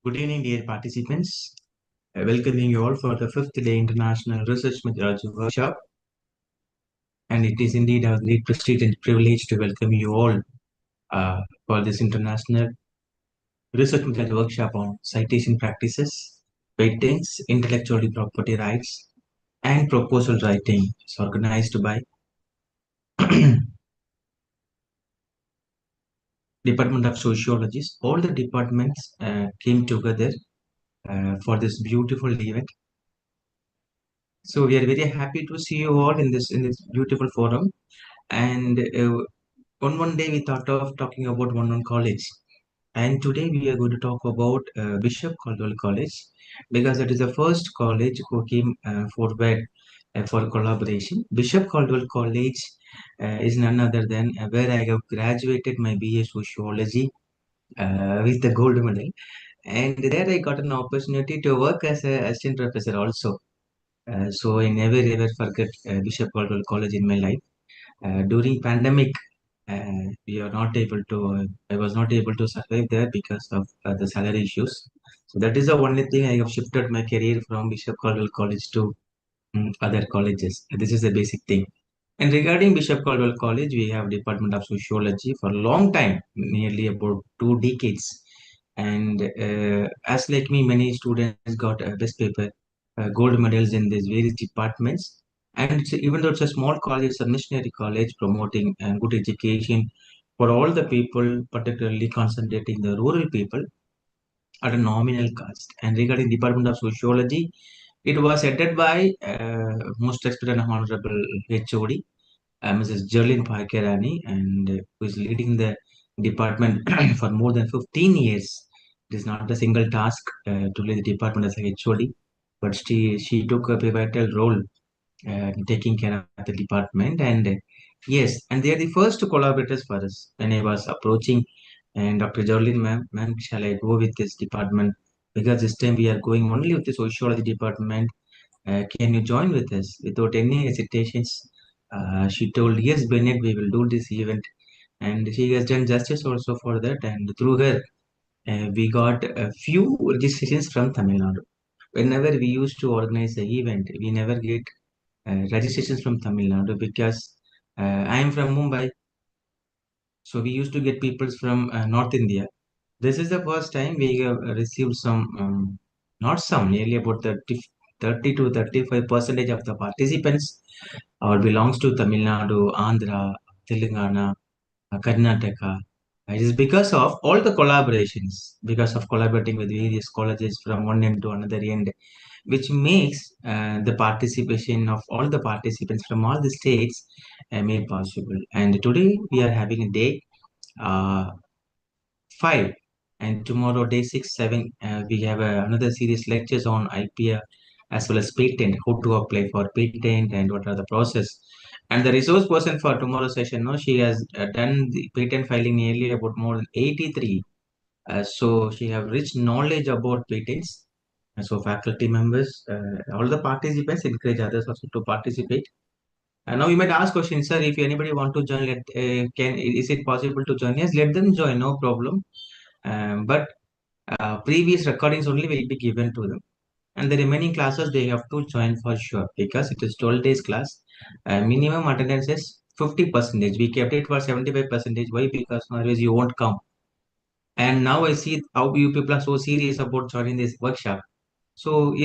Good evening, dear participants. Welcoming you all for the fifth day International Research Methodology Workshop. And it is indeed a great prestige and privilege to welcome you all for this International Research Methodology Workshop on citation practices, patents, intellectual property rights, and proposal writing. It's organized by Department of Sociology. All the departments came together for this beautiful event. So we are very happy to see you all in this beautiful forum. And one day we thought of talking about one college, and today we are going to talk about Bishop Caldwell College, because that is the first college who came forward for collaboration. Bishop Caldwell College is none other than where I have graduated my BA Sociology with the gold medal, and there I got an opportunity to work as a assistant professor also. So I never ever forget Bishop Caldwell College in my life. During pandemic, we are not able to. I was not able to survive there because of the salary issues. So that is the only thing I have shifted my career from Bishop Caldwell College to other colleges. This is the basic thing. And regarding Bishop Caldwell College, we have Department of Sociology for a long time, nearly about 2 decades. And as like me, many students got best paper, gold medals in these various departments. And even though it's a small college, it's a missionary college promoting good education for all the people, particularly concentrating the rural people at a nominal cost. And regarding Department of Sociology, it was headed by most respected and honorable HOD, Mrs. Jerlyn Parkerani, and who is leading the department for more than 15 years. It is not a single task to lead the department as a HOD, but she took up a vital role taking care of the department. And yes, and they are the first collaborators for us. When I was approaching, and Dr. Jolene, ma'am, shall I go with this department? Because this time we are going only with the sociology department. Can you join with us? Without any hesitations, she told, yes, Bennett, we will do this event. And she has done justice also for that. And through her, we got a few registrations from Tamil Nadu. Whenever we used to organize the event, we never get registrations from Tamil Nadu because I am from Mumbai. So we used to get people from North India. This is the first time we have received some, not some, nearly about 30 to 35 percentage of the participants or belongs to Tamil Nadu, Andhra, Telangana, Karnataka. It is because of all the collaborations, because of collaborating with various colleges from one end to another end, which makes the participation of all the participants from all the states made possible. And today we are having a day uh, 5, and tomorrow day 6, 7, we have another series lectures on IPR as well as patent, how to apply for patent and what are the process. And the resource person for tomorrow's session, no, she has done the patent filing nearly about more than 83. So she have rich knowledge about patents. And so faculty members, all the participants encourage others also to participate. And now you might ask question, sir, if anybody want to join, is it possible to join? Yes, let them join, no problem. But previous recordings only will be given to them, and the remaining classes they have to join for sure, because it is 12 days class. Minimum attendance is 50%. We kept it for 75%. Why? Because otherwise you won't come. And now I see how you people are so serious about joining this workshop. So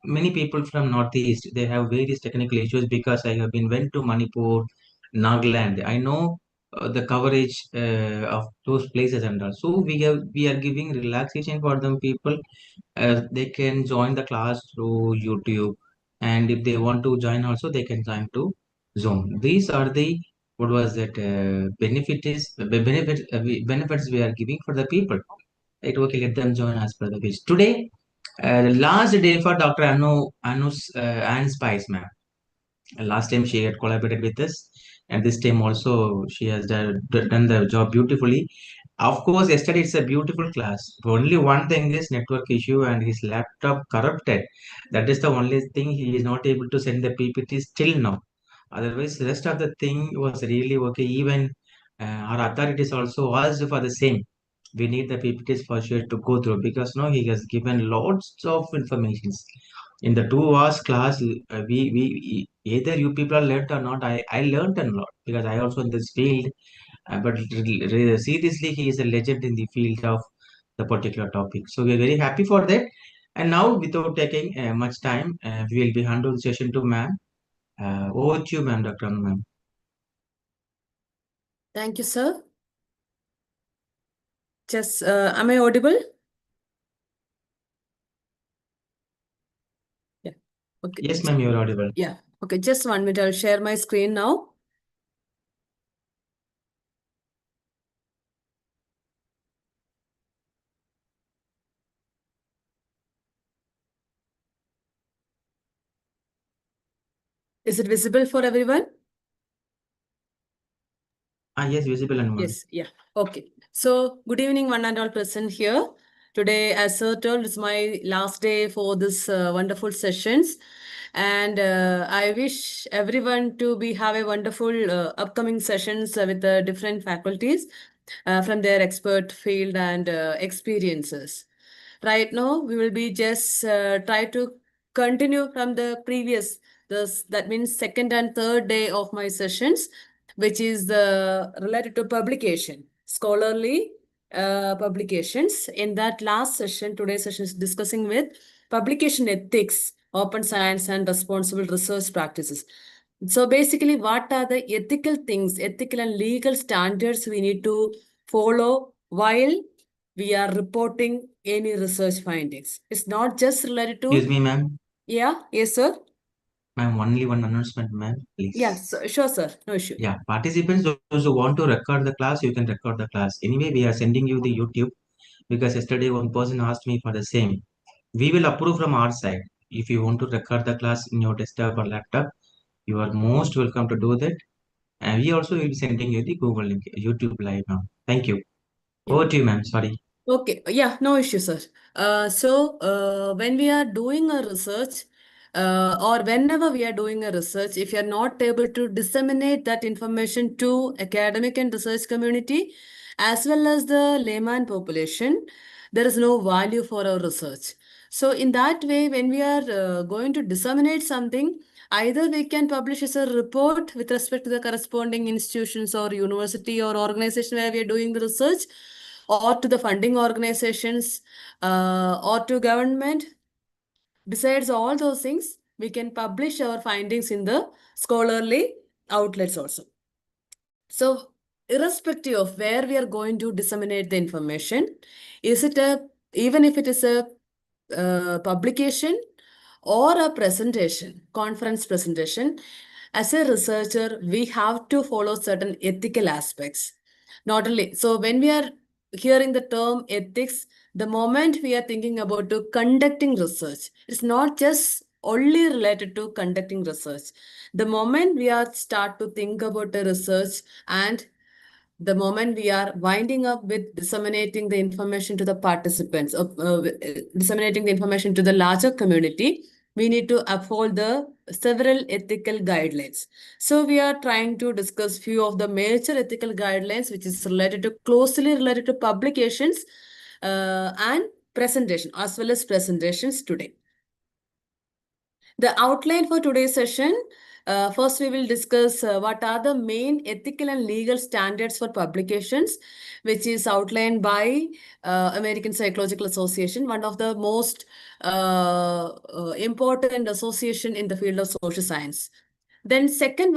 many people from Northeast, they have various technical issues, because I have been went to Manipur, Nagaland. I know the coverage of those places, and also we are giving relaxation for them people. They can join the class through YouTube, and if they want to join also, they can join to Zoom. These are the, what was that, benefits we are giving for the people. Right, okay, let them join as per the wish. Today, the last day for Dr. Anne Spice, ma'am. Last time she had collaborated with us, and this time also she has done the job beautifully. Of course, yesterday it's a beautiful class. Only one thing is network issue and his laptop corrupted. That is the only thing, he is not able to send the PPT still now. Otherwise, the rest of the thing was really okay. Even our authorities also asked for the same. we need the PPTs for sure to go through because now he has given lots of informations. In the 2 hours class, we either you people are learned or not. I learned a lot because I also in this field. But seriously, he is a legend in the field of the particular topic. So we are very happy for that. And now, without taking much time, we will be handing the session to ma'am. Over to you, ma'am, Dr. Anu, ma'am. Thank you, sir. Just, am I audible? Yeah. Okay. Yes, ma'am, you are audible. Yeah. Okay. Just 1 minute. I'll share my screen now. Is it visible for everyone? Yes, visible and one. Yes, yeah. Okay. So, good evening, one and all present here. Today, as Sir told, it's my last day for this wonderful sessions. And I wish everyone to be have a wonderful upcoming sessions with different faculties from their expert field and experiences. Right now, we will be just try to continue from the previous, this that means second and third day of my sessions, which is related to publication, scholarly publications. In that last session, today's session is discussing with publication ethics, open science, and responsible research practices. So basically, what are the ethical things, ethical and legal standards we need to follow while we are reporting any research findings? It's not just related to. Excuse me, ma'am. Yeah, yes, sir. Ma'am, only one announcement, ma'am, please. Yes, sure, sir. No issue. Yeah, participants, those who want to record the class, you can record the class. Anyway, we are sending you the YouTube because yesterday one person asked me for the same. We will approve from our side. If you want to record the class in your desktop or laptop, you are most welcome to do that. And we also will be sending you the Google link, YouTube live now. Thank you. Yeah. Over to you, ma'am. Sorry. Okay, yeah, no issue, sir. When we are doing a research, or whenever we are doing a research, if you are not able to disseminate that information to academic and research community, as well as the layman population, there is no value for our research. So in that way, when we are going to disseminate something, either we can publish as a report with respect to the corresponding institutions or university or organization where we are doing the research, or to the funding organizations, or to government. Besides all those things, we can publish our findings in the scholarly outlets also. So, irrespective of where we are going to disseminate the information, is it a, even if it is a publication or a presentation, conference presentation, as a researcher, we have to follow certain ethical aspects. Not only, so when we are hearing the term ethics, the moment we are thinking about to conducting research, it's not just only related to conducting research. The moment we are start to think about the research, and the moment we are winding up with disseminating the information to the participants, disseminating the information to the larger community, we need to uphold the several ethical guidelines. So we are trying to discuss few of the major ethical guidelines, which is related to closely related to publications and presentation, as well as presentations today. The outline for today's session, first we will discuss what are the main ethical and legal standards for publications, which is outlined by American Psychological Association, one of the most important association in the field of social science. Then second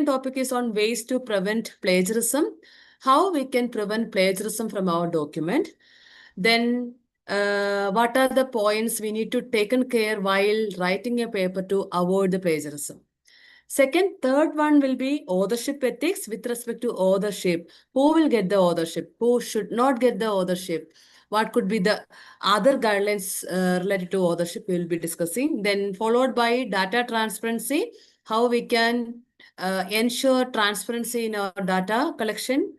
topic is on ways to prevent plagiarism, how we can prevent plagiarism from our document. Then what are the points we need to taken care while writing a paper to avoid the plagiarism. Third one will be authorship ethics with respect to authorship. Who will get the authorship? Who should not get the authorship? What could be the other guidelines related to authorship we will be discussing. Then followed by data transparency, how we can ensure transparency in our data collection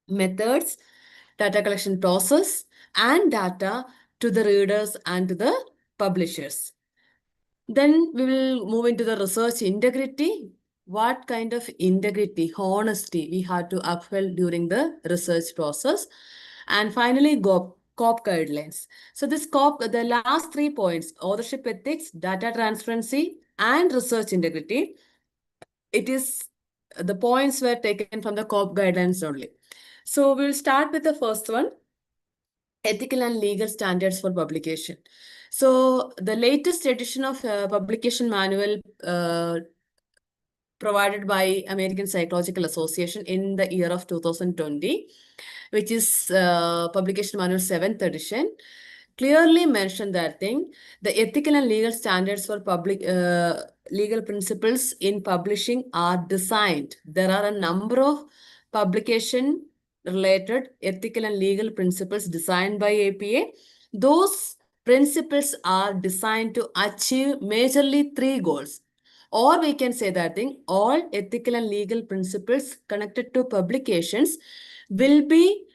methods, data collection process, and data to the readers and to the publishers. Then we will move into the research integrity. What kind of integrity, honesty we have to uphold during the research process. And finally, COP guidelines. So this COP, the last 3 points, authorship ethics, data transparency, and research integrity, it is the points were taken from the COP guidelines only. So we'll start with the first one, ethical and legal standards for publication. So the latest edition of publication manual provided by American Psychological Association in the year of 2020, which is publication manual 7th edition, clearly mentioned that thing, the ethical and legal standards for public legal principles in publishing are designed. There are a number of publication related ethical and legal principles designed by APA. Those principles are designed to achieve majorly three goals. Or we can say that thing, all ethical and legal principles connected to publications will be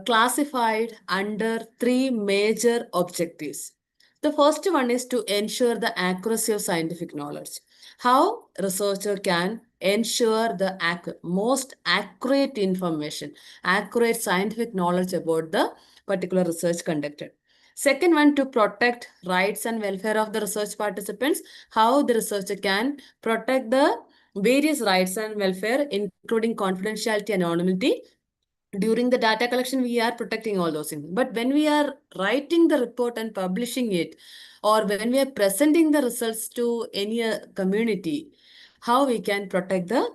classified under three major objectives. The first one is to ensure the accuracy of scientific knowledge. How researcher can ensure the most accurate information, accurate scientific knowledge about the particular research conducted. Second one, to protect rights and welfare of the research participants, how the researcher can protect the various rights and welfare, including confidentiality and anonymity. During the data collection, we are protecting all those things. But when we are writing the report and publishing it, or when we are presenting the results to any community, how we can protect the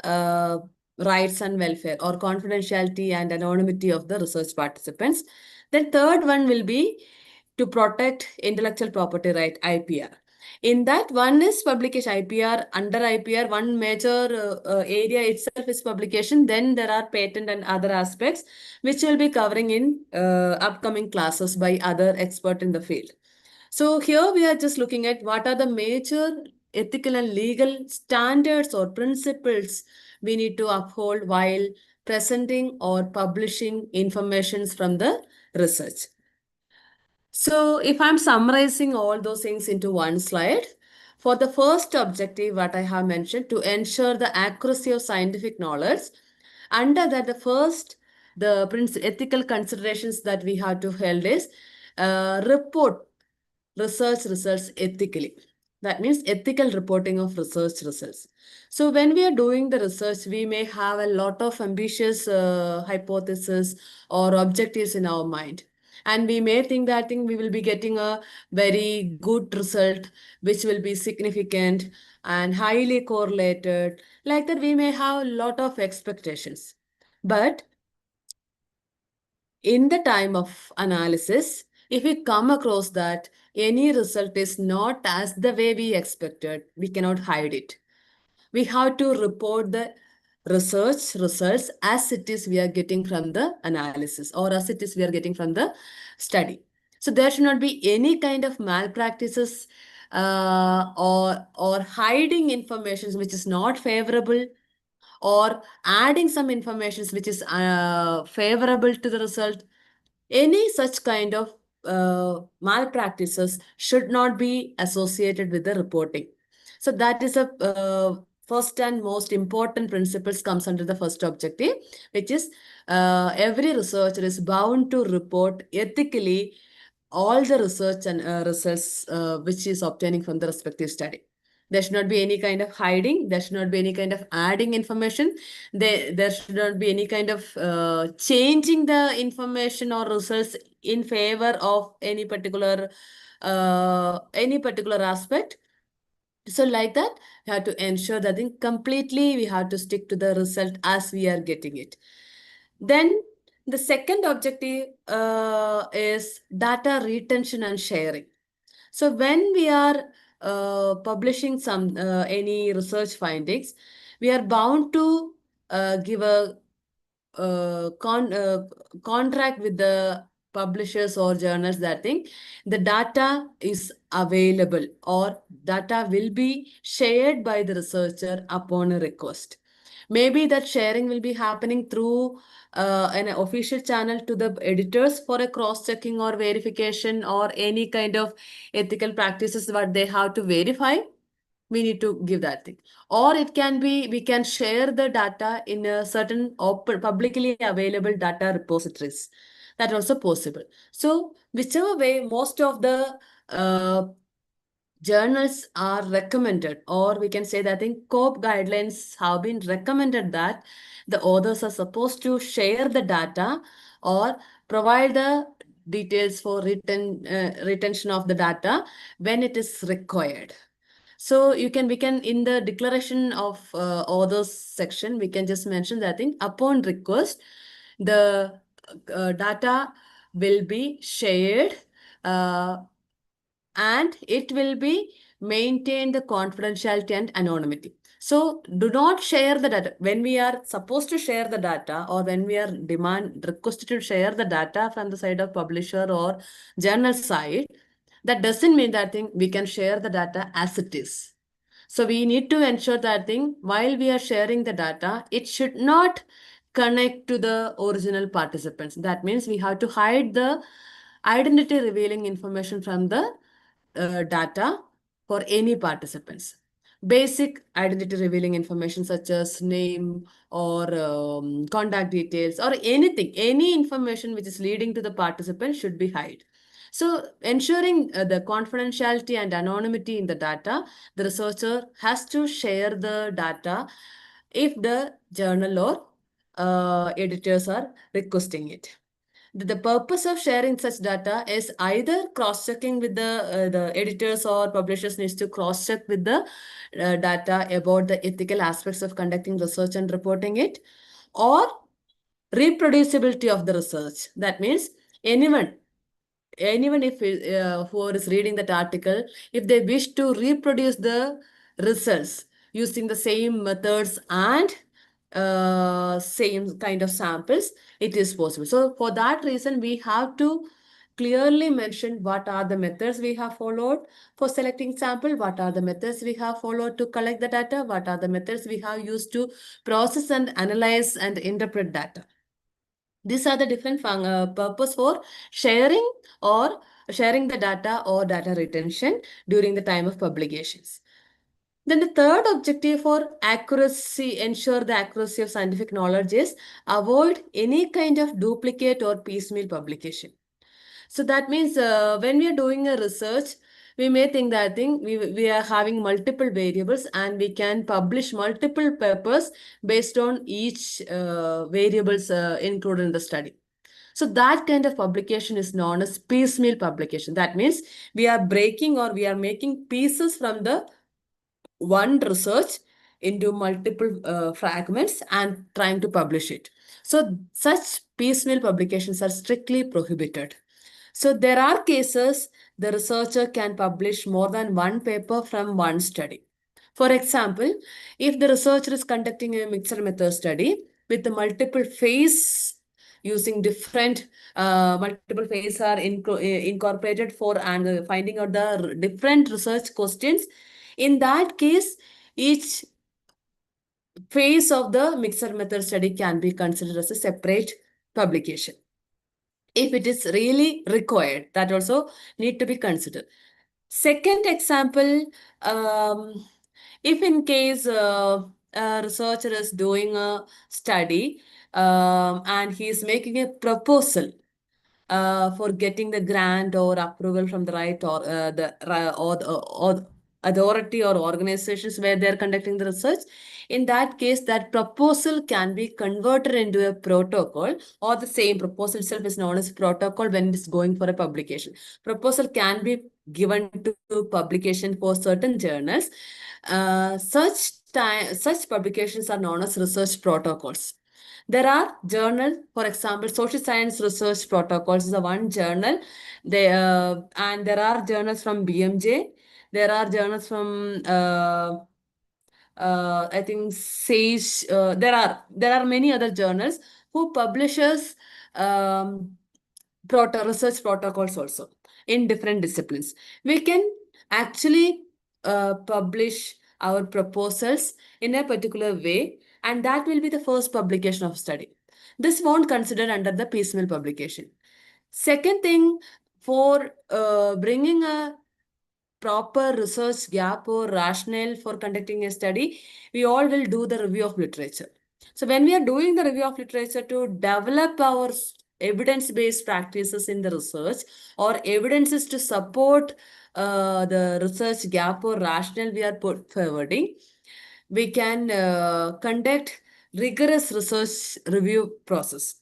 uh, rights and welfare or confidentiality and anonymity of the research participants. Then third one will be to protect intellectual property right, IPR. In that, one is publication IPR. Under IPR, one major area itself is publication. Then there are patent and other aspects, which will be covering in upcoming classes by other expert in the field. So here we are just looking at what are the major ethical and legal standards or principles we need to uphold while presenting or publishing informations from the research. So if I'm summarizing all those things into one slide, for the first objective, what I have mentioned, to ensure the accuracy of scientific knowledge, under that the first, the ethical considerations that we have to hold is report research results ethically. That means ethical reporting of research results. So when we are doing the research, we may have a lot of ambitious hypotheses or objectives in our mind. And we may think that thing we will be getting a very good result, which will be significant and highly correlated. Like that, we may have a lot of expectations. But in the time of analysis, if we come across that any result is not as the way we expected, we cannot hide it. We have to report the research results as it is we are getting from the analysis or as it is we are getting from the study. So there should not be any kind of malpractices or hiding information which is not favorable or adding some information which is favorable to the result. Any such kind of malpractices should not be associated with the reporting. So that is a first and most important principles comes under the first objective, which is every researcher is bound to report ethically all the research and results which is obtaining from the respective study. There should not be any kind of hiding. There should not be any kind of adding information. There should not be any kind of changing the information or results in favor of any particular aspect. So like that, we have to ensure that in completely we have to stick to the result as we are getting it. Then the second objective is data retention and sharing. So when we are publishing some any research findings, we are bound to give a contract with the publishers or journals that think the data is available or data will be shared by the researcher upon a request. Maybe that sharing will be happening through an official channel to the editors for a cross-checking or verification or any kind of ethical practices what they have to verify. we need to give that thing. Or it can be, we can share the data in a certain open, publicly available data repositories. That also possible. So whichever way, most of the journals are recommended, or we can say that in COPE guidelines have been recommended that the authors are supposed to share the data or provide the details for retention of the data when it is required. So we can in the declaration of authors section, we can just mention that thing. Upon request, the data will be shared, uh, and it will be maintain the confidentiality and anonymity. So do not share the data. When we are supposed to share the data, or when we are requested to share the data from the side of publisher or journal side, that doesn't mean that thing we can share the data as it is. So we need to ensure that thing while we are sharing the data, it should not connect to the original participants. That means we have to hide the identity revealing information from the data for any participants. Basic identity revealing information such as name or contact details or anything, any information which is leading to the participant should be hide. So ensuring the confidentiality and anonymity in the data, the researcher has to share the data if the journal or editors are requesting it. The purpose of sharing such data is either cross-checking with the editors or publishers needs to cross-check with the data about the ethical aspects of conducting research and reporting it, or reproducibility of the research. That means anyone anyone if who is reading that article, if they wish to reproduce the results using the same methods and same kind of samples, it is possible. So for that reason, we have to clearly mention what are the methods we have followed for selecting sample, what are the methods we have followed to collect the data, what are the methods we have used to process and analyze and interpret data. These are the different purpose for sharing or sharing the data or data retention during the time of publications. Then the third objective for accuracy, ensure the accuracy of scientific knowledge is avoid any kind of duplicate or piecemeal publication. So that means when we are doing a research, we may think that we are having multiple variables and we can publish multiple papers based on each variables included in the study. So that kind of publication is known as piecemeal publication. That means we are breaking or we are making pieces from the one research into multiple fragments and trying to publish it. So such piecemeal publications are strictly prohibited. So there are cases the researcher can publish more than one paper from one study. For example, if the researcher is conducting a mixed method study with the multiple phase using different multiple phase are incorporated for and finding out the different research questions, in that case, each phase of the mixed method study can be considered as a separate publication if it is really required. That also need to be considered. Second example, if in case a researcher is doing a study and he is making a proposal for getting the grant or approval from the right or or authority or organizations where they're conducting the research. In that case, that proposal can be converted into a protocol, or the same proposal itself is known as protocol when it's going for a publication. Proposal can be given to publication for certain journals. Such publications are known as research protocols. There are journals, for example, Social Science Research Protocols is the one journal. And there are journals from BMJ. There are journals from I think Sage. There are many other journals who publishes research protocols also in different disciplines. We can actually publish our proposals in a particular way, and that will be the first publication of study. This won't consider under the piecemeal publication. Second thing, for bringing a proper research gap or rationale for conducting a study, we all will do the review of literature. So when we are doing the review of literature to develop our evidence-based practices in the research or evidences to support the research gap or rationale we are put forwarding, we can conduct rigorous research review process.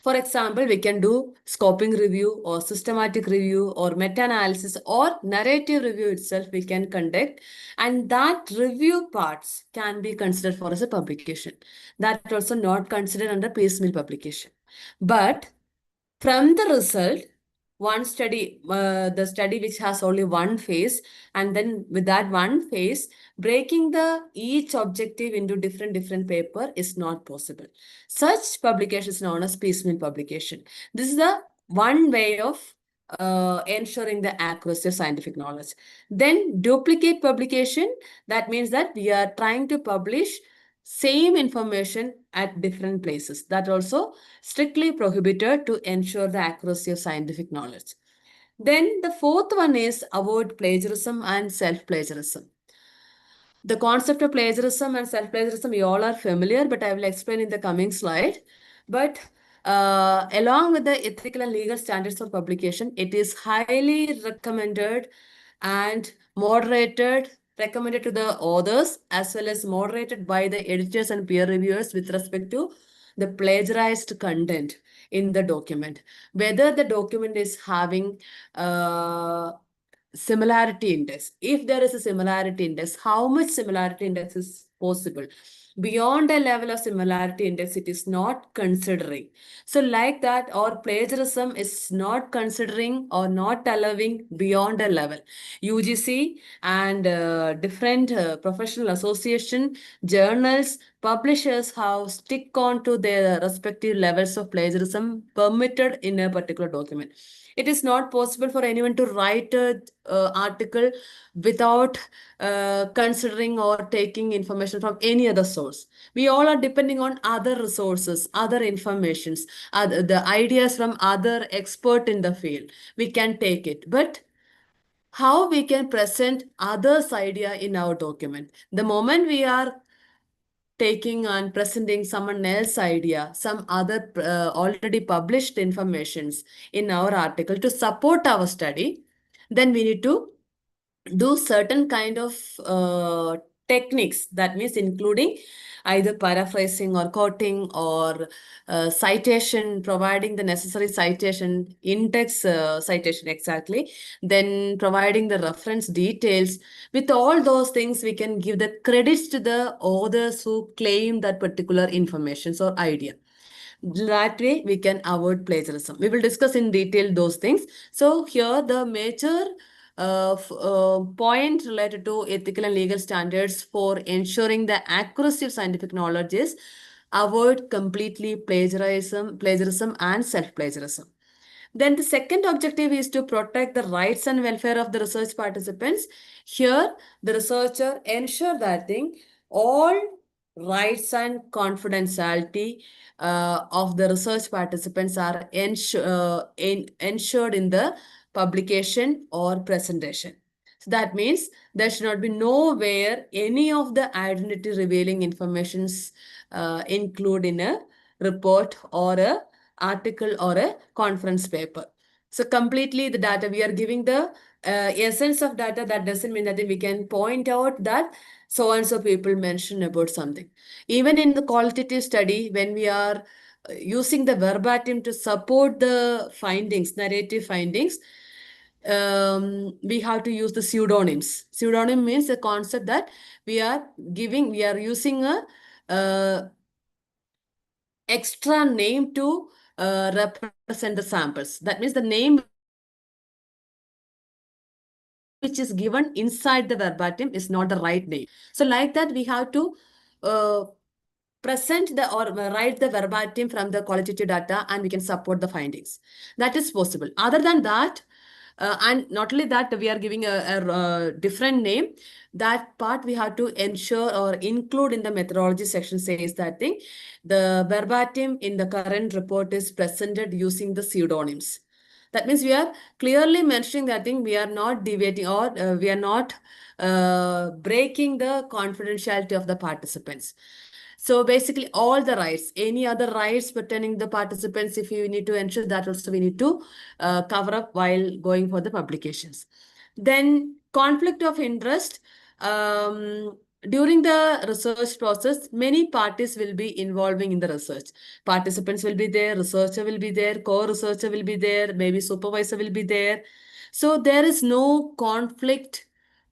For example, we can do scoping review or systematic review or meta-analysis or narrative review itself we can conduct, and that review parts can be considered for as a publication. That also not considered under piecemeal publication. But from the result, one study, the study which has only one phase, and then with that one phase, breaking the each objective into different paper is not possible. Such publication is known as piecemeal publication. This is the one way of ensuring the accuracy of scientific knowledge. Then duplicate publication, that means that we are trying to publish same information at different places. That also strictly prohibited to ensure the accuracy of scientific knowledge. Then the fourth one is avoid plagiarism and self-plagiarism. The concept of plagiarism and self-plagiarism, we all are familiar, but I will explain in the coming slide. But along with the ethical and legal standards for publication, it is highly recommended and recommended to the authors as well as moderated by the editors and peer reviewers with respect to the plagiarized content in the document. Whether the document is having similarity index. If there is a similarity index, how much similarity index is possible? Beyond a level of similarity index, it is not considering. So like that, or plagiarism is not considering or not allowing beyond a level. UGC and different professional association, journals, publishers have stick on to their respective levels of plagiarism permitted in a particular document. It is not possible for anyone to write an article without considering or taking information from any other source. We all are depending on other resources, other informations, the ideas from other expert in the field. We can take it, but how we can present others' idea in our document? The moment we are taking and presenting someone else's idea, some other already published informations in our article to support our study, then we need to do certain kind of techniques. That means including either paraphrasing or quoting or citation, providing the necessary citation, index citation exactly, then providing the reference details. With all those things, we can give the credits to the authors who claim that particular information or idea. That way, we can avoid plagiarism. We will discuss in detail those things. So here, the major point related to ethical and legal standards for ensuring the accuracy of scientific knowledge is avoid completely plagiarism and self-plagiarism. Then the second objective is to protect the rights and welfare of the research participants. Here, the researcher ensure that all rights and confidentiality of the research participants are ensured in the publication or presentation. So that means there should not be nowhere any of the identity revealing informations include in a report or a article or a conference paper. So completely the data we are giving the essence of data, that doesn't mean that we can point out that so and so people mention about something. Even in the qualitative study, when we are using the verbatim to support the findings, narrative findings, we have to use the pseudonyms. Pseudonym means the concept that we are using a extra name to represent the samples. That means the name which is given inside the verbatim is not the right name. So like that, we have to present the or write the verbatim from the qualitative data and we can support the findings. That is possible. Other than that, and not only that, we are giving a different name. That part we have to ensure or include in the methodology section says that the verbatim in the current report is presented using the pseudonyms. That means we are clearly mentioning that thing, we are not deviating or we are not breaking the confidentiality of the participants. So basically, all the rights, any other rights pertaining the participants, if you need to ensure that also we need to cover up while going for the publications. Then conflict of interest. During the research process, many parties will be involving in the research. Participants will be there, researcher will be there, co-researcher will be there, maybe supervisor will be there. So there is no conflict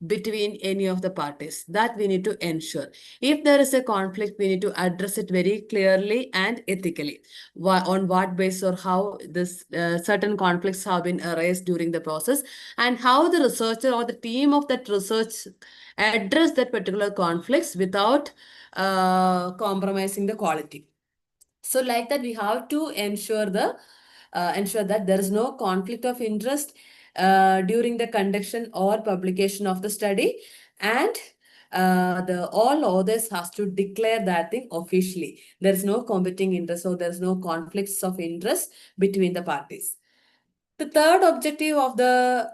between any of the parties. That we need to ensure. If there is a conflict, we need to address it very clearly and ethically. On what basis or how this certain conflicts have been raised during the process, and how the researcher or the team of that research address that particular conflicts without compromising the quality. So like that, we have to ensure that there is no conflict of interest during the conduction or publication of the study, and the all authors has to declare that thing officially. There is no competing interest, so there is no conflicts of interest between the parties. The third objective of the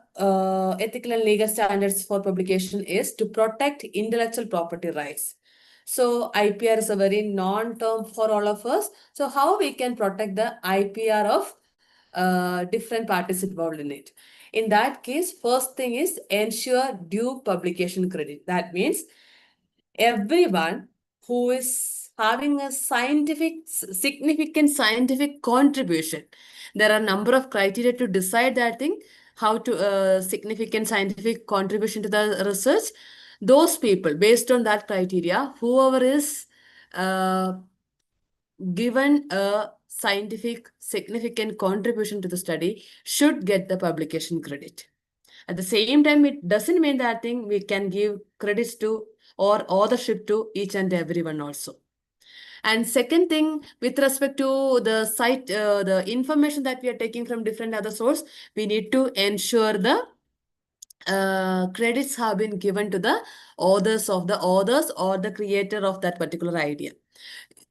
ethical and legal standards for publication is to protect intellectual property rights. So IPR is a very non-term for all of us. So how we can protect the IPR of different parties involved in it? In that case, first thing is ensure due publication credit. That means everyone who is having a significant scientific contribution, there are a number of criteria to decide that thing, how to significant scientific contribution to the research. Those people, based on that criteria, whoever is uh, given a scientific significant contribution to the study should get the publication credit. At the same time, it doesn't mean that thing we can give credits to or authorship to each and everyone also. And second thing, with respect to the site, the information that we are taking from different other source, we need to ensure the credits have been given to the authors or the creator of that particular idea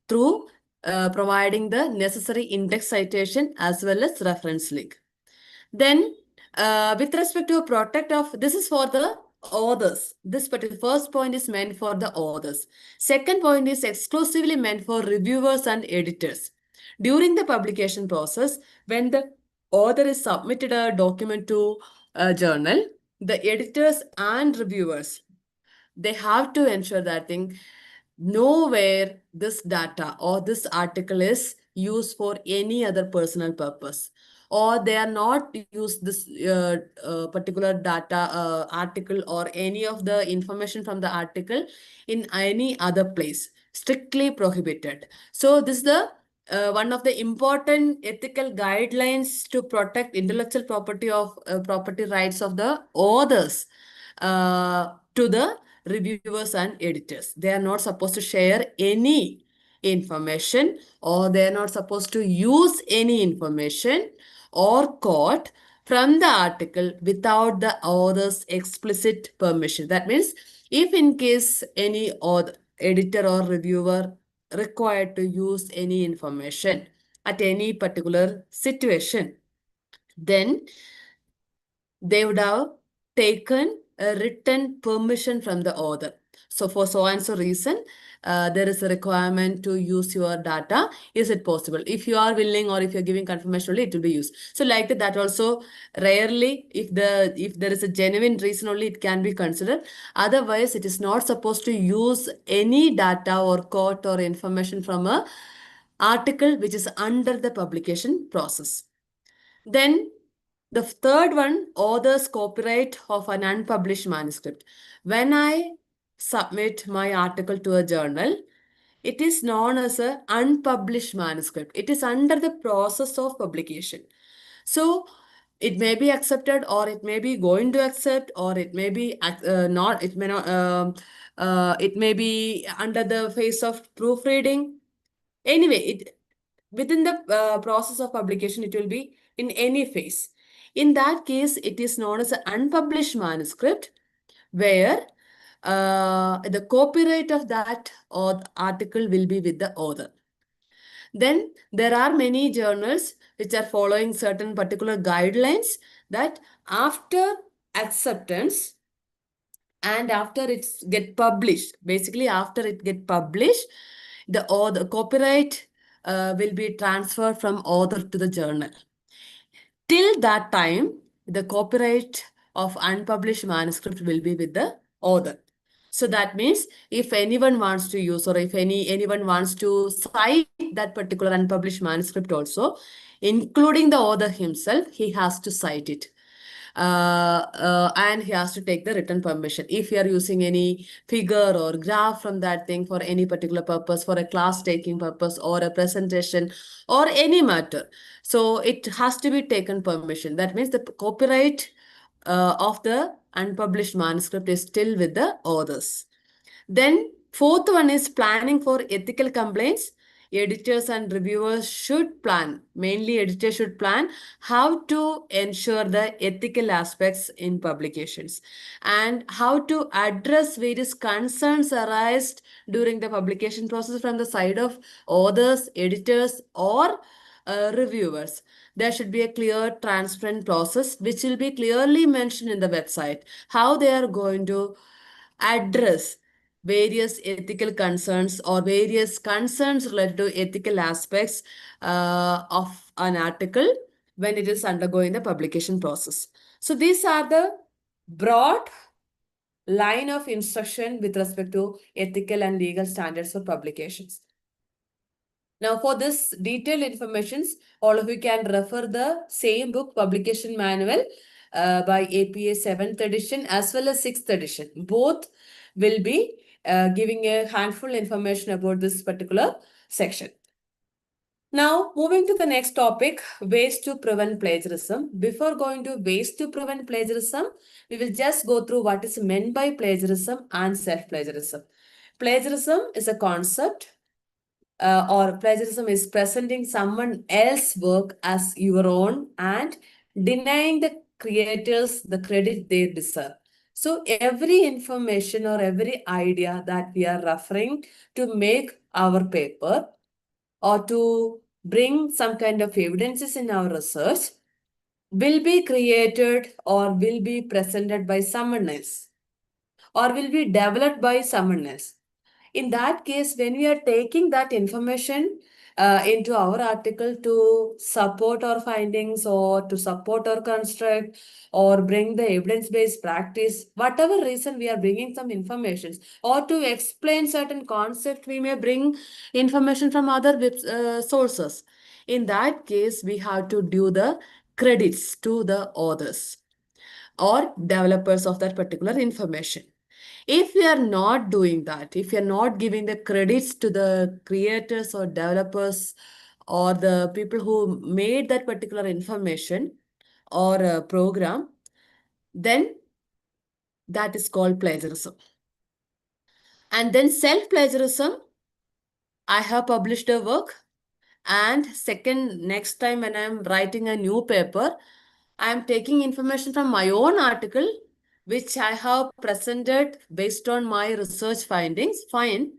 through providing the necessary index citation as well as reference link. Then, with respect to a product of, this is for the authors. This particular first point is meant for the authors. Second point is exclusively meant for reviewers and editors. During the publication process, when the author is submitted a document to a journal, the editors and reviewers, they have to ensure that thing, nowhere this data or this article is used for any other personal purpose, or they are not use this particular data article or any of the information from the article in any other place, strictly prohibited. So this is the one of the important ethical guidelines to protect intellectual property of property rights of the authors to the reviewers and editors. They are not supposed to share any information, or they are not supposed to use any information or quote from the article without the author's explicit permission. That means if in case any author, editor or reviewer required to use any information at any particular situation, then they would have taken a written permission from the author. So for so and so reason, there is a requirement to use your data. Is it possible? If you are willing or if you're giving confirmation only, it will be used. So like that, that also rarely, if there is a genuine reason only, it can be considered. Otherwise, it is not supposed to use any data or quote or information from a article which is under the publication process. Then the third one, author's copyright of an unpublished manuscript. When I submit my article to a journal, it is known as an unpublished manuscript. It is under the process of publication. So it may be accepted, or it may be going to accept, or it may be not, it may not, it may be under the phase of proofreading. Anyway, it within the process of publication, it will be in any phase. In that case, it is known as an unpublished manuscript, where the copyright of that or article will be with the author. Then there are many journals which are following certain particular guidelines that after acceptance and after it's get published, basically after it get published, the copyright will be transferred from author to the journal. Till that time, the copyright of unpublished manuscript will be with the author. So that means if anyone wants to use, or if anyone wants to cite that particular unpublished manuscript also, including the author himself, he has to cite it. And he has to take the written permission. If you are using any figure or graph from that thing for any particular purpose, for a class taking purpose or a presentation or any matter, so it has to be taken permission. That means the copyright of the unpublished manuscript is still with the authors. Then fourth one is planning for ethical complaints. Editors and reviewers should plan, mainly editors should plan how to ensure the ethical aspects in publications and how to address various concerns arised during the publication process from the side of authors, editors, or reviewers. There should be a clear, transparent process which will be clearly mentioned in the website, how they are going to address various ethical concerns or various concerns related to ethical aspects of an article when it is undergoing the publication process. So these are the broad line of instruction with respect to ethical and legal standards for publications. Now, for this detailed informations, all of you can refer the same book, Publication Manual by APA 7th edition as well as 6th edition. Both will be giving a handful information about this particular section. Now, moving to the next topic, ways to prevent plagiarism. Before going to ways to prevent plagiarism, we will just go through what is meant by plagiarism and self-plagiarism. Plagiarism is a concept or plagiarism is presenting someone else's work as your own and denying the creators the credit they deserve. So every information or every idea that we are referring to make our paper or to bring some kind of evidences in our research will be created or will be presented by someone else or will be developed by someone else. In that case, when we are taking that information into our article to support our findings or to support our construct or bring the evidence-based practice, whatever reason we are bringing some information or to explain certain concept, we may bring information from other sources. In that case, we have to do the credits to the authors or developers of that particular information. If we are not doing that, if we are not giving the credits to the creators or developers or the people who made that particular information or program, then that is called plagiarism. And then self-plagiarism, I have published a work, and second, next time when I'm writing a new paper, I'm taking information from my own article, which I have presented based on my research findings. Fine.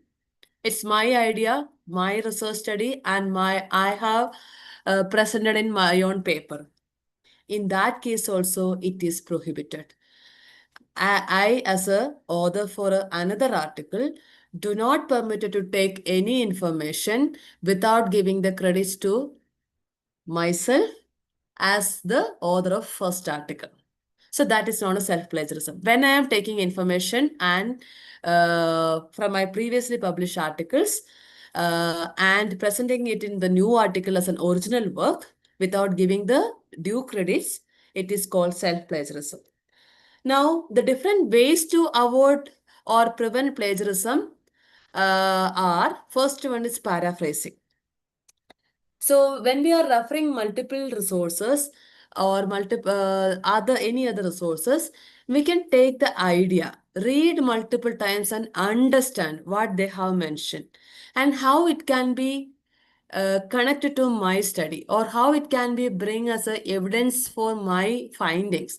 It's my idea, my research study, and I have presented in my own paper. In that case also, it is prohibited. I as a author for another article, do not permitted to take any information without giving the credits to myself as the author of first article. So that is known as self-plagiarism. When I am taking information and from my previously published articles and presenting it in the new article as an original work without giving the due credits, it is called self-plagiarism. Now, the different ways to avoid or prevent plagiarism are, first one is paraphrasing. So when we are referring multiple resources or multiple any other resources, we can take the idea, read multiple times and understand what they have mentioned and how it can be connected to my study or how it can be bring as a evidence for my findings.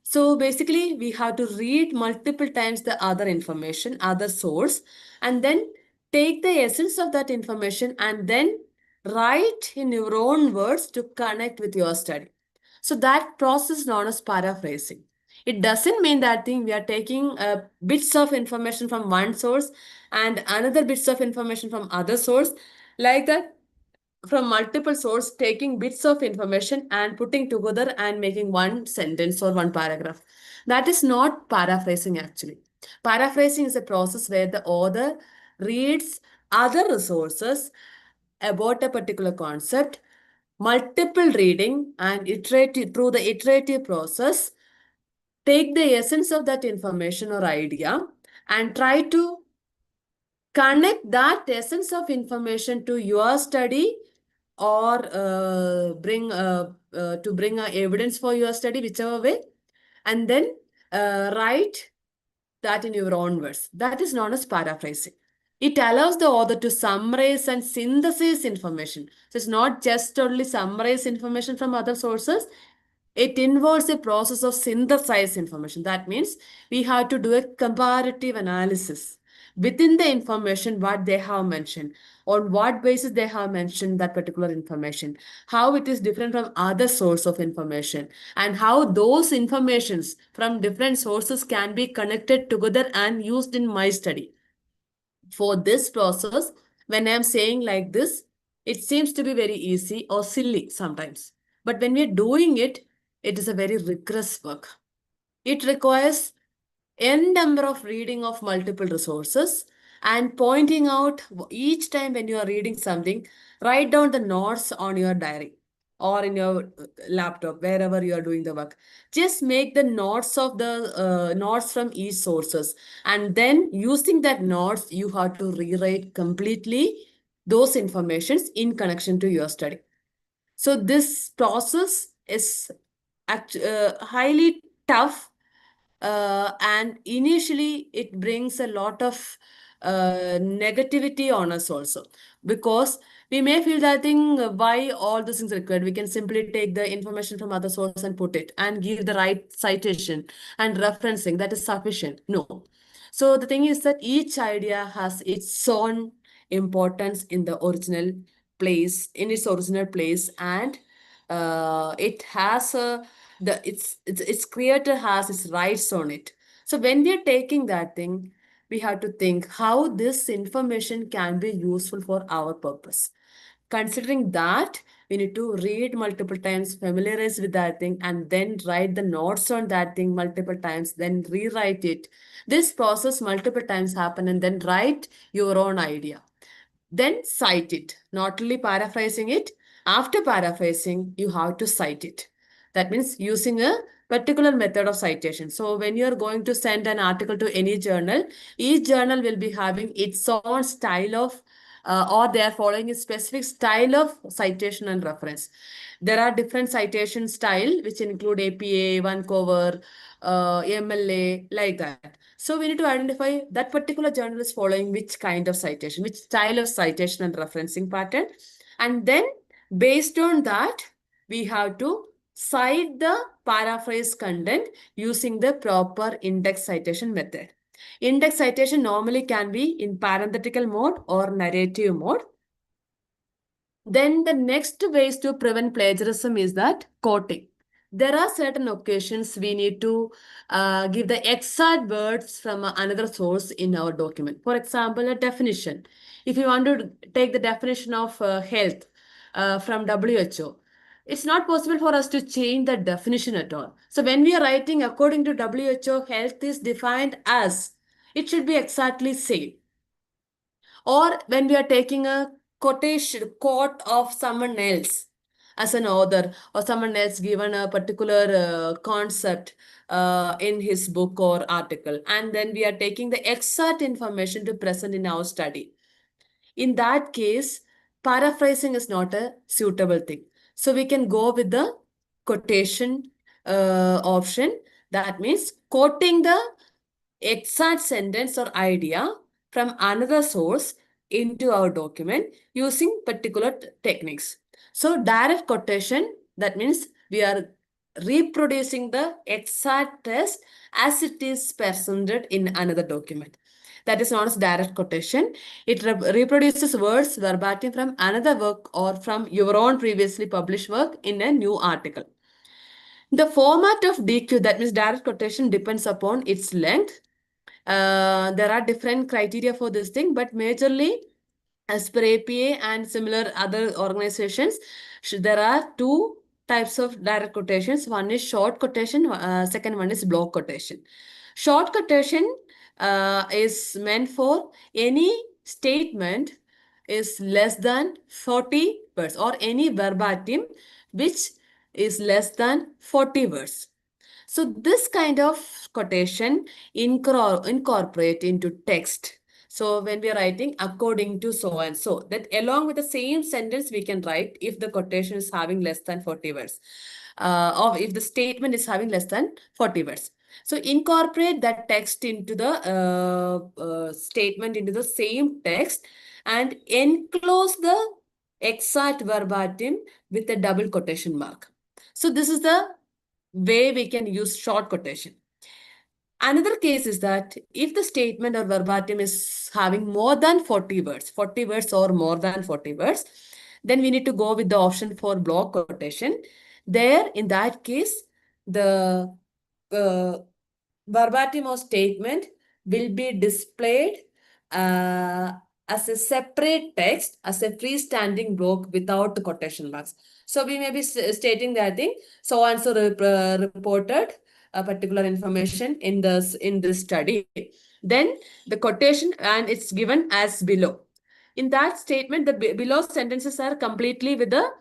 So basically, we have to read multiple times the other information, other source, and then take the essence of that information and then write in your own words to connect with your study. So that process is known as paraphrasing. It doesn't mean that thing we are taking bits of information from one source and another bits of information from other source, like that, from multiple source, taking bits of information and putting together and making one sentence or one paragraph. That is not paraphrasing actually. Paraphrasing is a process where the author reads other resources about a particular concept, multiple reading and iterative through the iterative process, take the essence of that information or idea and try to connect that essence of information to your study, or bring evidence for your study, whichever way, and then write that in your own words. That is known as paraphrasing. It allows the author to summarize and synthesize information. So it's not just only summarize information from other sources. It involves a process of synthesize information. That means we have to do a comparative analysis within the information what they have mentioned, on what basis they have mentioned that particular information, how it is different from other source of information, and how those informations from different sources can be connected together and used in my study. For this process, when I'm saying like this, it seems to be very easy or silly sometimes. But when we're doing it, it is a very rigorous work. It requires n number of reading of multiple resources and pointing out each time when you are reading something, write down the notes on your diary or in your laptop, wherever you are doing the work. Just make the notes of the notes from each sources, and then using that notes you have to rewrite completely those informations in connection to your study. So this process is highly tough, and initially it brings a lot of negativity on us also, because we may feel that thing, why all these things required, we can simply take the information from other source and put it and give the right citation and referencing, that is sufficient. No. So the thing is that each idea has its own importance in the original place, in its original place, and it has a its creator has its rights on it. So when we are taking that thing, we have to think how this information can be useful for our purpose. Considering that, we need to read multiple times, familiarize with that thing, and then write the notes on that thing multiple times, then rewrite it. This process multiple times happen, and then write your own idea. Then cite it, not only paraphrasing it. After paraphrasing, you have to cite it. That means using a particular method of citation. So when you're going to send an article to any journal, each journal will be having its own style of, or they are following a specific style of citation and reference. There are different citation style which include APA, one cover, MLA, like that. So we need to identify that particular journal is following which kind of citation, which style of citation and referencing pattern. And then based on that, we have to cite the paraphrase content using the proper index citation method. Index citation normally can be in parenthetical mode or narrative mode. Then the next ways to prevent plagiarism is that quoting. There are certain occasions we need to give the exact words from another source in our document. For example, a definition. If you want to take the definition of health from WHO, it's not possible for us to change the definition at all. So when we are writing according to WHO, health is defined as, it should be exactly same. Or when we are taking a quotation quote of someone else as an author, or someone else given a particular concept in his book or article, and then we are taking the exact information to present in our study. In that case, paraphrasing is not a suitable thing. So we can go with the quotation option. That means quoting the exact sentence or idea from another source into our document using particular techniques. So direct quotation, that means we are reproducing the exact text as it is presented in another document. That is known as direct quotation. It reproduces words verbatim from another work or from your own previously published work in a new article. The format of DQ, that means direct quotation, depends upon its length. There are different criteria for this thing, but majorly as per APA and similar other organizations, there are two types of direct quotations. One is short quotation, second one is block quotation. Short quotation is meant for any statement is less than 40 words or any verbatim which is less than 40 words. So this kind of quotation incorporate into text. So when we are writing according to so and so, that along with the same sentence we can write if the quotation is having less than 40 words, or if the statement is having less than 40 words. So incorporate that text into the statement into the same text and enclose the exact verbatim with a double quotation mark. So this is the way we can use short quotation. Another case is that if the statement or verbatim is having more than 40 words or more than 40 words, then we need to go with the option for block quotation. There, in that case, the uh, verbatim or statement will be displayed uh, as a separate text, as a freestanding block without the quotation marks. So we may be stating that thing, so and so reported a particular information in this study. Then the quotation and it's given as below. In that statement, the below sentences are completely with the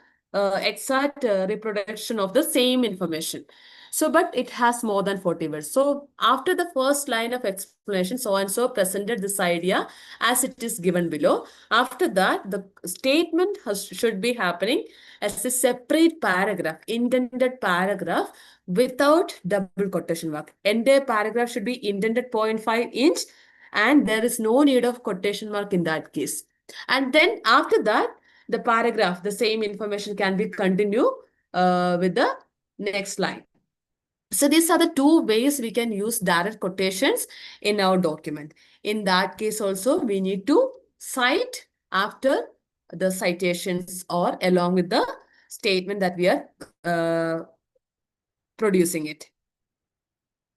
exact reproduction of the same information. So, but it has more than 40 words. So, after the first line of explanation, so and so presented this idea as it is given below. After that, the statement should be happening as a separate paragraph, indented paragraph without double quotation mark. Entire paragraph should be indented 0.5 inch and there is no need of quotation mark in that case. And then after that, the paragraph, the same information can be continued with the next line. So these are the two ways we can use direct quotations in our document. In that case also, we need to cite after the citations or along with the statement that we are producing it.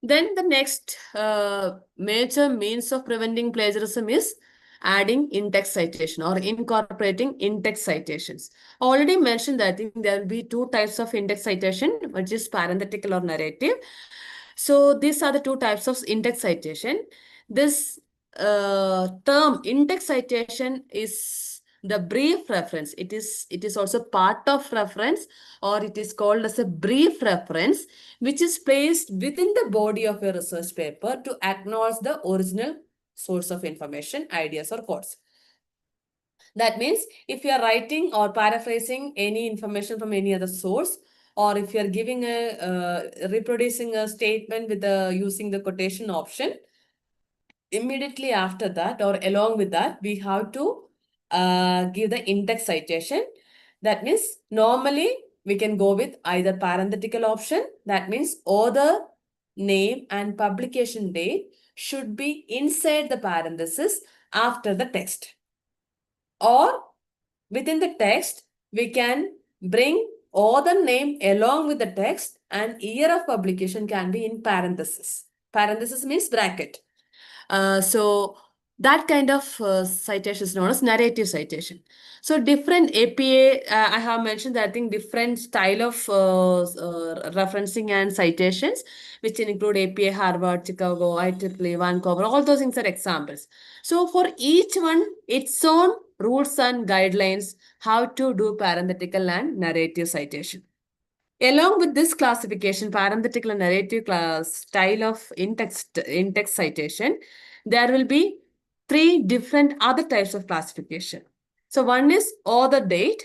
Then the next major means of preventing plagiarism is adding in-text citation or incorporating in-text citations. Already mentioned that I think there will be two types of in-text citation, which is parenthetical or narrative. So these are the two types of in-text citation. This term in-text citation is the brief reference. It is also part of reference or it is called as a brief reference which is placed within the body of a research paper to acknowledge the original source of information, ideas or quotes. That means if you are writing or paraphrasing any information from any other source, or if you are giving a reproducing a statement with using the quotation option, immediately after that or along with that, we have to give the in-text citation. That means normally we can go with either parenthetical option. That means author name and publication date should be inside the parenthesis after the text. Or within the text, we can bring author name along with the text and year of publication can be in parenthesis. Parenthesis means bracket. So that kind of citation is known as narrative citation. So different APA, I have mentioned that I think different style of referencing and citations, which include APA, Harvard, Chicago, IEEE, Vancouver, all those things are examples. So for each one, its own rules and guidelines, how to do parenthetical and narrative citation. Along with this classification, parenthetical and narrative style of in-text citation, there will be three different other types of classification. So one is author date.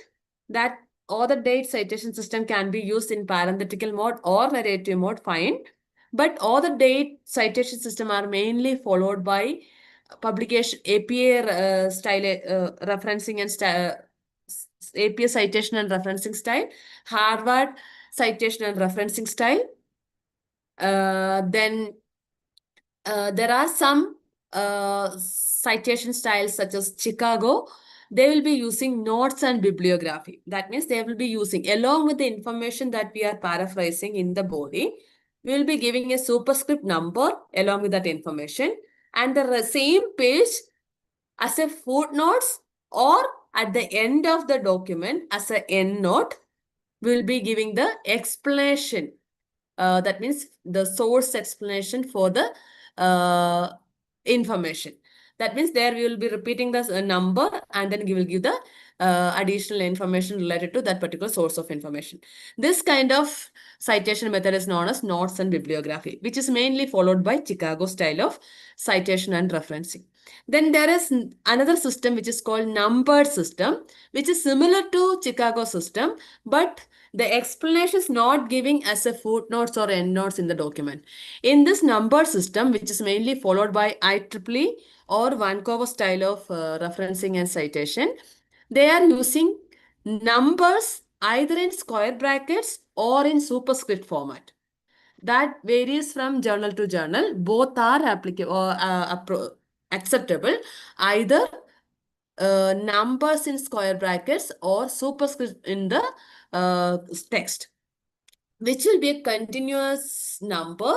That author date citation system can be used in parenthetical mode or narrative mode, fine. But author date citation system are mainly followed by publication APA style referencing and APA citation and referencing style, Harvard citation and referencing style. Then there are some citation styles such as Chicago, they will be using notes and bibliography. That means they will be using, along with the information that we are paraphrasing in the body, we will be giving a superscript number along with that information, and the same page as a footnotes, or at the end of the document as a end note, we will be giving the explanation. That means the source explanation for the information. That means there we will be repeating the number, and then we will give the additional information related to that particular source of information. This kind of citation method is known as notes and bibliography, which is mainly followed by Chicago style of citation and referencing. Then there is another system which is called numbered system, which is similar to Chicago system, but the explanation is not giving as a footnotes or endnotes in the document. In this number system, which is mainly followed by IEEE or Vancouver style of referencing and citation, they are using numbers either in square brackets or in superscript format. That varies from journal to journal. Both are applicable or acceptable. Either numbers in square brackets or superscript in the text, which will be a continuous number,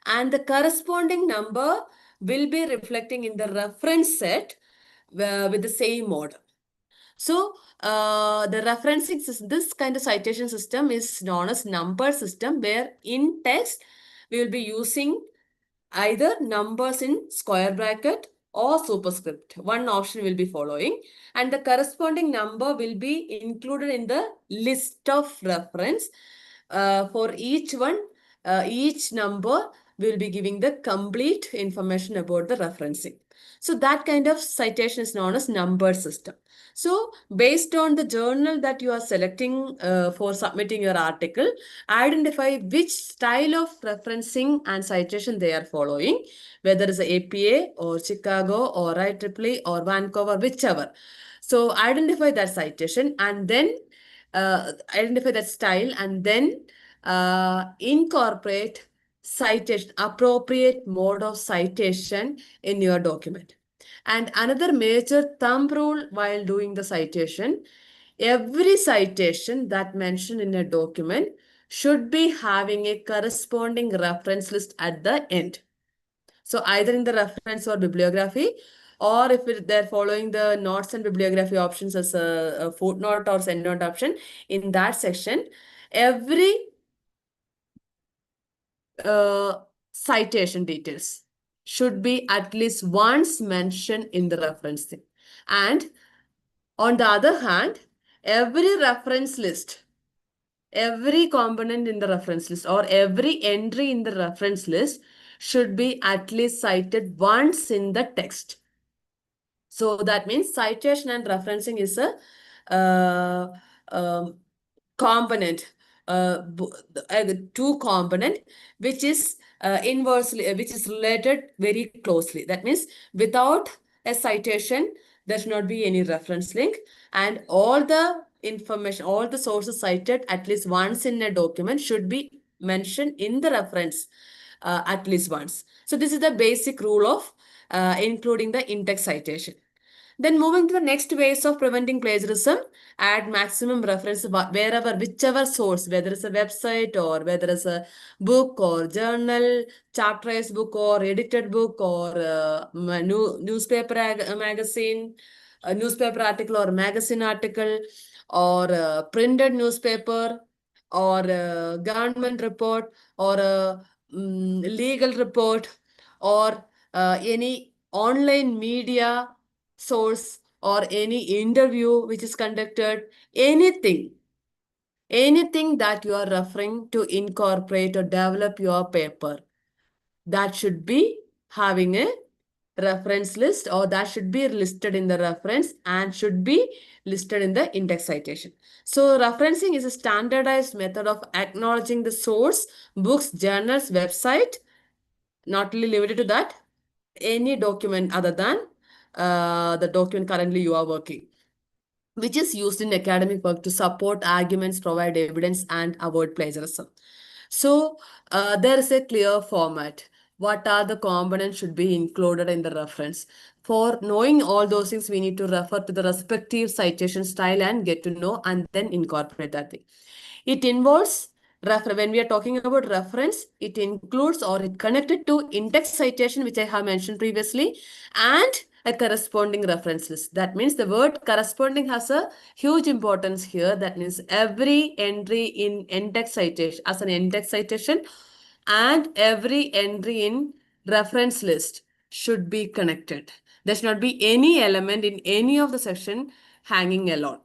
and the corresponding number will be reflecting in the reference set with the same order. So the referencing system, this kind of citation system is known as number system, where in text we will be using either numbers in square bracket or superscript. One option will be following, and the corresponding number will be included in the list of reference. For each one, each number will be giving the complete information about the referencing. So that kind of citation is known as number system. So based on the journal that you are selecting for submitting your article, identify which style of referencing and citation they are following, whether it's APA or Chicago or IEEE or Vancouver, whichever. So identify that citation, and then identify that style, and then incorporate citation, appropriate mode of citation in your document. And another major thumb rule while doing the citation, every citation that mentioned in a document should be having a corresponding reference list at the end. So either in the reference or bibliography, or if they're following the notes and bibliography options as a footnote or endnote option, in that section, every citation details should be at least once mentioned in the reference thing. And on the other hand, every reference list, every component in the reference list or every entry in the reference list should be at least cited once in the text. So that means citation and referencing is a component, two component, which is inversely, which is related very closely. That means without a citation, there should not be any reference link, and all the information, all the sources cited at least once in a document should be mentioned in the reference at least once. So this is the basic rule of including the in-text citation. Then moving to the next ways of preventing plagiarism, add maximum reference wherever, whichever source, whether it's a website or whether it's a book or journal, chapterized book or edited book or newspaper magazine, a newspaper article or magazine article, or a printed newspaper, or a government report, or a legal report, or any online media source, or any interview which is conducted, anything that you are referring to incorporate or develop your paper, that should be having a reference list, or that should be listed in the reference and should be listed in the index citation. So referencing is a standardized method of acknowledging the source, books, journals, website, not only limited to that, any document other than the document currently you are working, which is used in academic work to support arguments, provide evidence, and avoid plagiarism. So there is a clear format. what are the components should be included in the reference. For knowing all those things, we need to refer to the respective citation style and get to know and then incorporate that thing. It involves when we are talking about reference, it includes or it connected to index citation, which I have mentioned previously, and a corresponding reference list. That means the word corresponding has a huge importance here. That means every entry in index citation as an index citation and every entry in reference list should be connected. There should not be any element in any of the section hanging alone.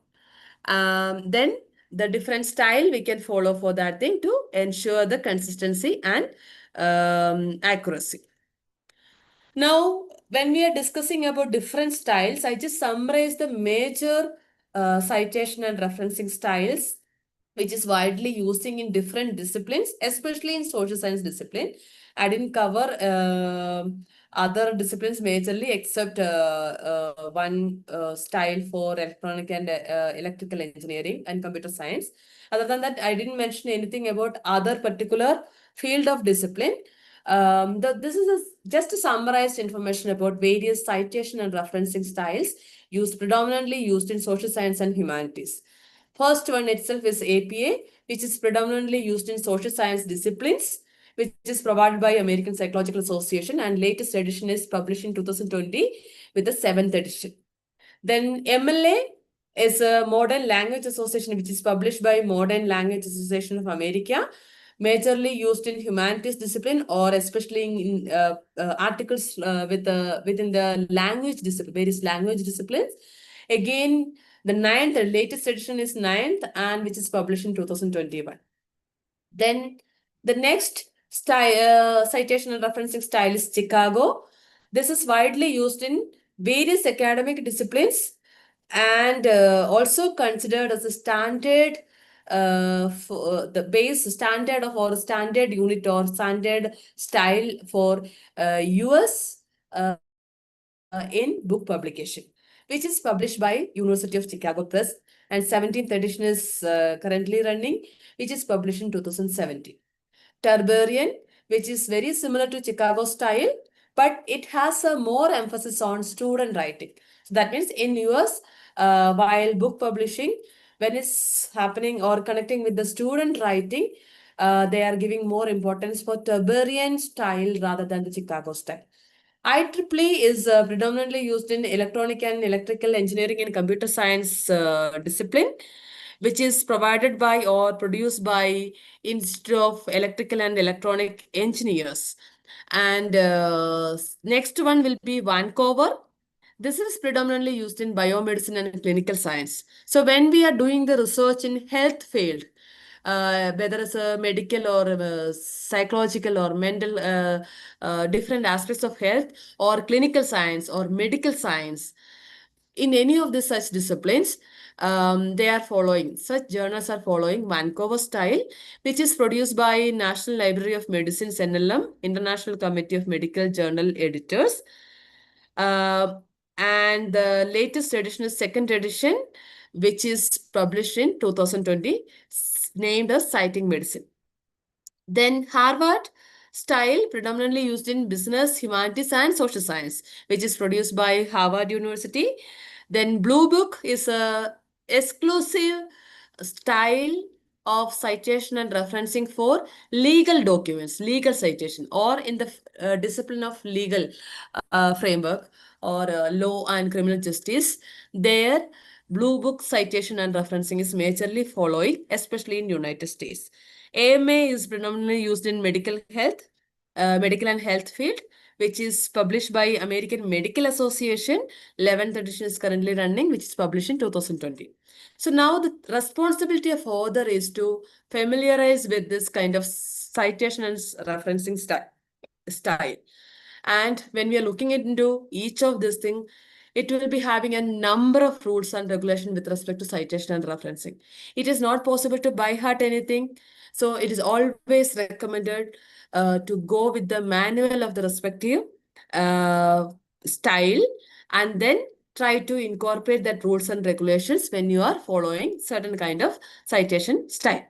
Then the different style we can follow for that thing to ensure the consistency and accuracy. Now, when we are discussing about different styles, I just summarize the major citation and referencing styles which is widely using in different disciplines, especially in social science discipline. I didn't cover other disciplines majorly except one style for electronic and electrical engineering and computer science. Other than that, I didn't mention anything about other particular field of discipline. This is just a summarized information about various citation and referencing styles predominantly used in social science and humanities. First one itself is APA, which is predominantly used in social science disciplines, which is provided by American Psychological Association, and latest edition is published in 2020 with the 7th edition. Then MLA is a Modern Language Association, which is published by Modern Language Association of America, majorly used in humanities discipline or especially in articles within the language discipline, various language disciplines. Again, the latest edition is ninth and which is published in 2021. Then the next citation and referencing style is Chicago. This is widely used in various academic disciplines and also considered as a standard for the base standard of or standard unit or standard style for US in book publication, which is published by University of Chicago Press, and 17th edition is currently running, which is published in 2017. Tarberian, which is very similar to Chicago style, but it has a more emphasis on student writing. So that means in US, while book publishing, when it's happening or connecting with the student writing, they are giving more importance for Tarberian style rather than the Chicago style. IEEE is predominantly used in electronic and electrical engineering and computer science discipline, which is provided by or produced by Institute of Electrical and Electronic Engineers. And next one will be Vancouver. This is predominantly used in biomedicine and clinical science. So when we are doing the research in health field, whether it's a medical or psychological or mental, different aspects of health or clinical science or medical science, in any of the such disciplines, they are following, such journals are following Vancouver style, which is produced by National Library of Medicine's NLM, International Committee of Medical Journal Editors. And the latest edition is second edition, which is published in 2020, named as Citing Medicine. Then Harvard style, predominantly used in business, humanities, and social science, which is produced by Harvard University. Then Blue Book is a exclusive style of citation and referencing for legal documents, legal citation, or in the discipline of legal framework or law and criminal justice. There, Blue Book citation and referencing is majorly following, especially in United States. AMA is predominantly used in medical and health field, which is published by American Medical Association. 11th edition is currently running, which is published in 2020. So now the responsibility of author is to familiarize with this kind of citation and referencing style. And when we are looking into each of these things, it will be having a number of rules and regulation with respect to citation and referencing. It is not possible to by heart anything. So it is always recommended to go with the manual of the respective style and then try to incorporate that rules and regulations when you are following certain kind of citation style.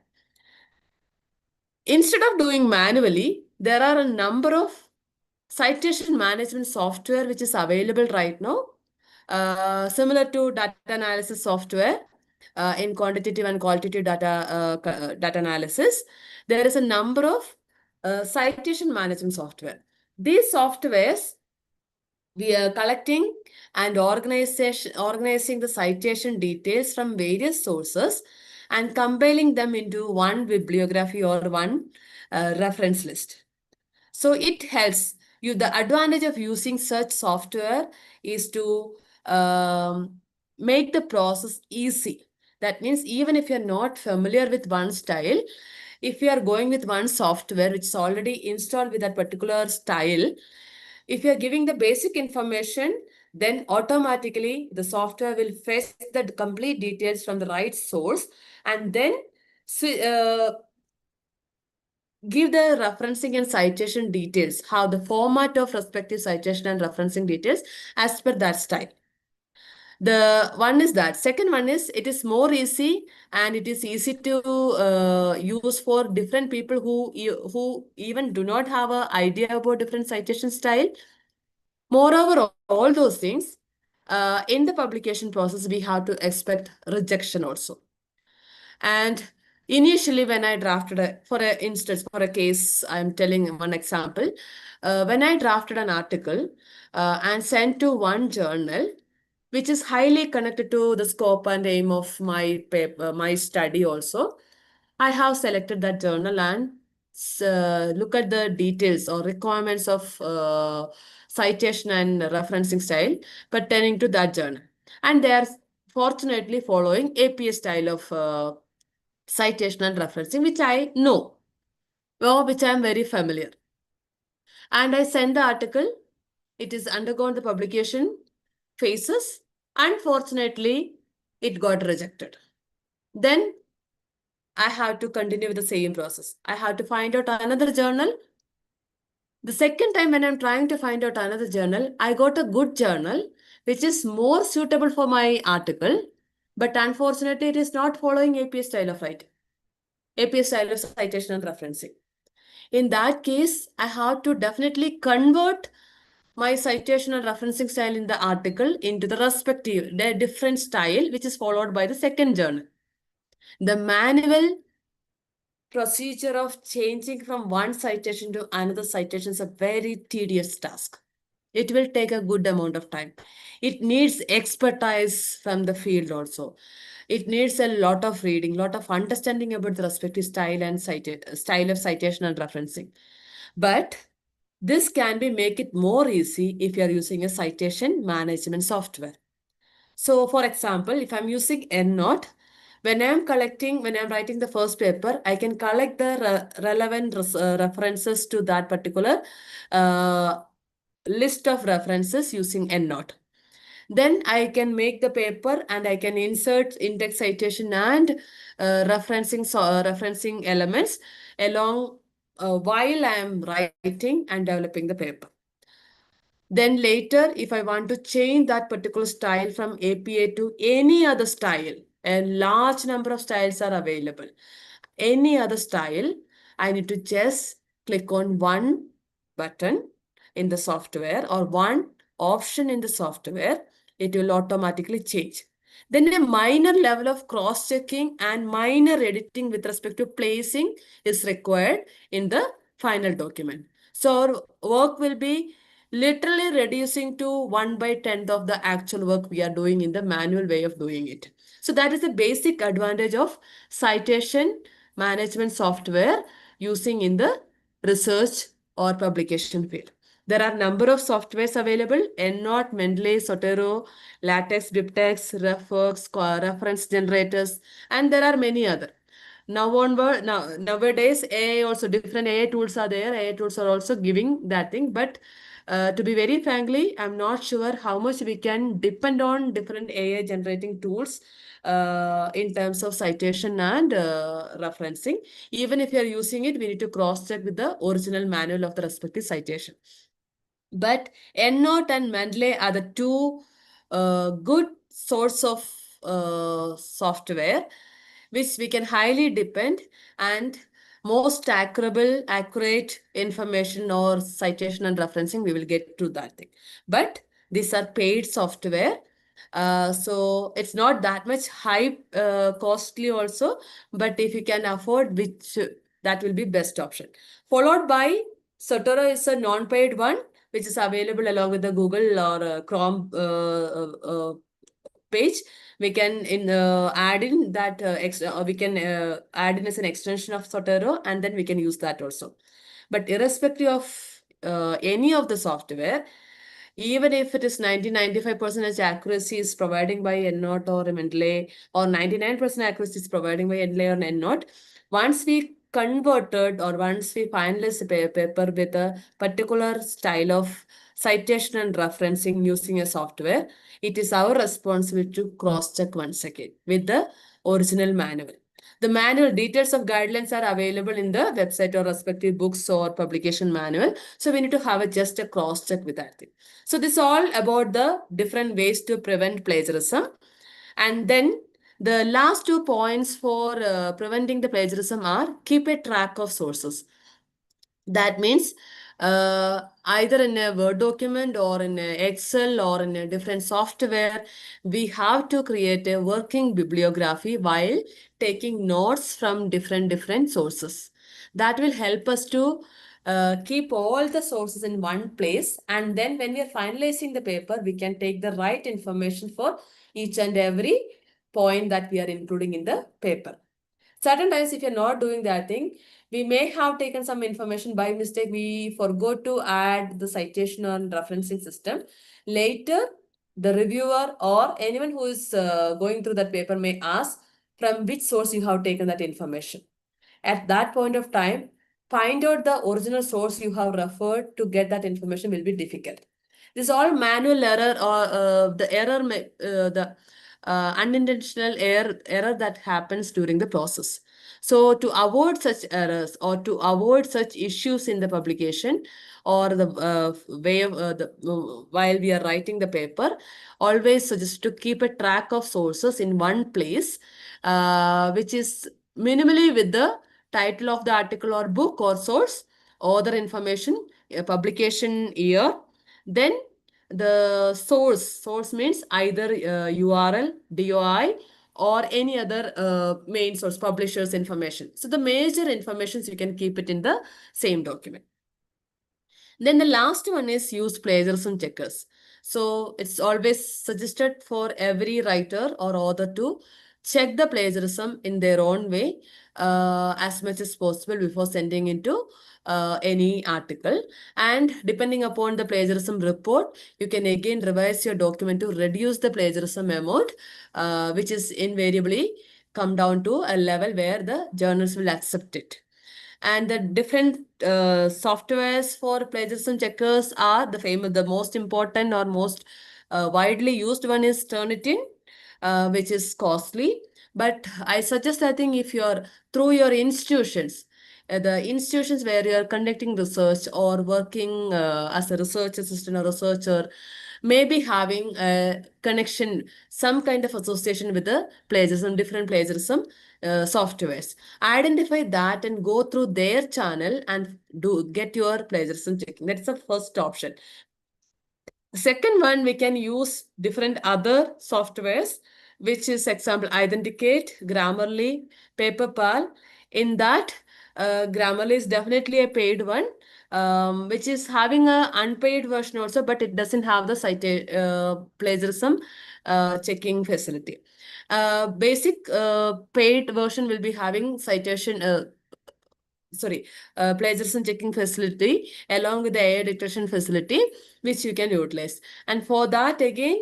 Instead of doing manually, there are a number of citation management software which is available right now, similar to data analysis software in quantitative and qualitative data analysis. There is a number of citation management software. These softwares, we are collecting and organizing the citation details from various sources and compiling them into one bibliography or one reference list. So it helps you. The advantage of using such software is to make the process easy. That means even if you're not familiar with one style, if you are going with one software which is already installed with that particular style, if you're giving the basic information, then automatically the software will fetch the complete details from the right source and then give the referencing and citation details, how the format of respective citation and referencing details as per that style. The one is that. Second one is it is more easy and it is easy to use for different people who even do not have an idea about different citation style. Moreover, all those things, in the publication process, we have to expect rejection also. And initially, when I drafted for a instance, for a case, I'm telling one example. When I drafted an article and sent to one journal, which is highly connected to the scope and aim of my paper, my study also, I have selected that journal and look at the details or requirements of citation and referencing style pertaining to that journal. And they are fortunately following APA style of citation and referencing, which I know, or which I am very familiar. And I send the article. It is undergone the publication phases. Unfortunately, it got rejected. Then I have to continue with the same process. I have to find out another journal. The second time when I'm trying to find out another journal, I got a good journal which is more suitable for my article. But unfortunately, it is not following APA style of writing, APA style of citation and referencing. In that case, I have to definitely convert my citation and referencing style in the article into the different style which is followed by the second journal. The manual procedure of changing from one citation to another citation is a very tedious task. It will take a good amount of time. It needs expertise from the field also. It needs a lot of reading, lot of understanding about the respective style of citation and referencing. But this can be make it more easy if you are using a citation management software. So for example, if I'm using EndNote, when I'm writing the first paper, I can collect the relevant references to that particular uh, list of references using EndNote. Then I can make the paper and I can insert index citation and referencing elements along while I am writing and developing the paper. Then later, if I want to change that particular style from APA to any other style, a large number of styles are available. Any other style, I need to just click on one button in the software or one option in the software. It will automatically change. Then a minor level of cross-checking and minor editing with respect to placing is required in the final document. So our work will be literally reducing to 1 by 10th of the actual work we are doing in the manual way of doing it. So that is the basic advantage of citation management software using in the research or publication field. There are number of softwares available: EndNote, Mendeley, Zotero, LaTeX, BibTeX, RefWorks, reference generators, and there are many other. Nowadays, AI also different AI tools are there. AI tools are also giving that thing. But to be very frankly, I'm not sure how much we can depend on different AI generating tools in terms of citation and referencing. Even if you're using it, we need to cross check with the original manual of the respective citation. But EndNote and Mendeley are the two good source of software which we can highly depend, and most accurate information or citation and referencing, we will get to that thing. But these are paid software. So it's not that much high costly also, but if you can afford, which that will be best option. Followed by Sotoro is a non-paid one, which is available along with the Google or Chrome page. We can add in that we can add in as an extension of Sotero, and then we can use that also. But irrespective of any of the software, even if it is 90-95% accuracy is providing by EndNote or Mendeley, or 99% accuracy is providing by Mendeley or EndNote, once we converted or once we finalize a paper with a particular style of citation and referencing using a software, it is our responsibility to cross-check once again with the original manual. The manual details of guidelines are available in the website or respective books or publication manual. So we need to have just a cross-check with that thing. So this is all about the different ways to prevent plagiarism. And then the last 2 points for preventing the plagiarism are keep a track of sources. That means either in a Word document or in a Excel or in a different software, we have to create a working bibliography while taking notes from different sources. That will help us to keep all the sources in one place. And then when we are finalizing the paper, we can take the right information for each and every point that we are including in the paper. Certain times, if you're not doing that thing, we may have taken some information by mistake. We forgot to add the citation or referencing system. Later, the reviewer or anyone who is going through that paper may ask from which source you have taken that information. At that point of time, find out the original source you have referred to get that information will be difficult. This all manual error or the unintentional error that happens during the process. So to avoid such errors or to avoid such issues in the publication or the way of while we are writing the paper, always suggest to keep a track of sources in one place, which is minimally with the title of the article or book or source, other information, publication year, then the source means either URL, DOI, or any other main source, publisher's information. So the major informations you can keep it in the same document. Then the last one is use plagiarism checkers. So it's always suggested for every writer or author to check the plagiarism in their own way as much as possible before sending into any article. And depending upon the plagiarism report, you can again revise your document to reduce the plagiarism amount, which is invariably come down to a level where the journals will accept it. And the different softwares for plagiarism checkers are the most important or most widely used one is Turnitin, which is costly. But I suggest, I think, if you're through your institutions, the institutions where you are conducting research or working as a research assistant or researcher, maybe having a connection, some kind of association with the plagiarism, different plagiarism softwares. Identify that and go through their channel and do get your plagiarism checking. That's the first option. Second one, we can use different other softwares, which is example Authenticate, Grammarly, PaperPal. In that, Grammarly is definitely a paid one, which is having a unpaid version also, but it doesn't have the plagiarism checking facility. Basic paid version will be having citation plagiarism checking facility along with the AI detection facility, which you can utilize. And for that, again,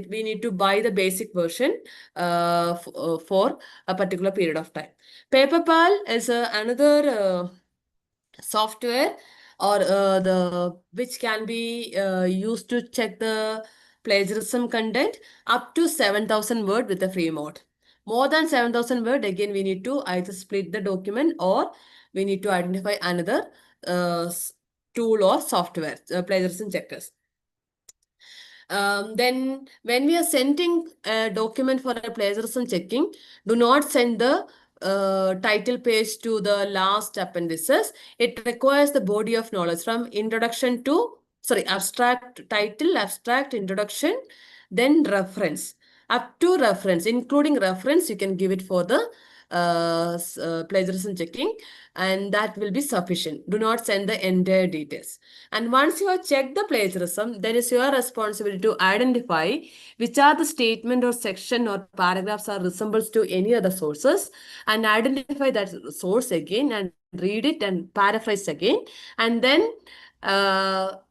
we need to buy the basic version for a particular period of time. PaperPal is another software or the which can be used to check the plagiarism content up to 7,000 word with a free mode. More than 7,000 word, again, we need to either split the document or we need to identify another tool or software, plagiarism checkers. Then when we are sending a document for a plagiarism checking, do not send the title page to the last appendices, it requires the body of knowledge from introduction to, sorry, abstract title, abstract introduction, then reference. Up to reference, including reference, you can give it for the plagiarism checking, and that will be sufficient. Do not send the entire details. And once you have checked the plagiarism, then it's your responsibility to identify which are the statement or section or paragraphs are resembles to any other sources, and identify that source again and read it and paraphrase again, and then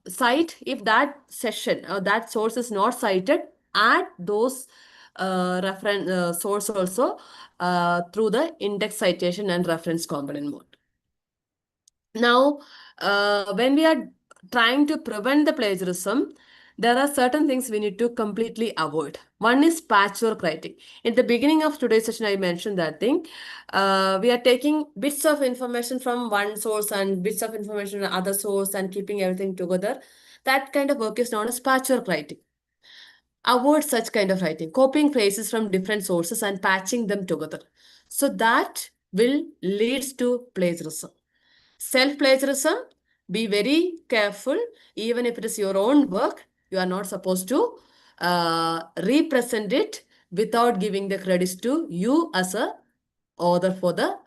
cite if that session or that source is not cited, add those reference source also through the index citation and reference component mode. Now, when we are trying to prevent the plagiarism, there are certain things we need to completely avoid. One is patchwork writing. In the beginning of today's session, I mentioned that thing. We are taking bits of information from one source and bits of information from other source and keeping everything together. That kind of work is known as patchwork writing. Avoid such kind of writing, copying phrases from different sources and patching them together. So that will leads to plagiarism. Self-plagiarism, be very careful. Even if it is your own work, you are not supposed to represent it without giving the credits to you as a author for the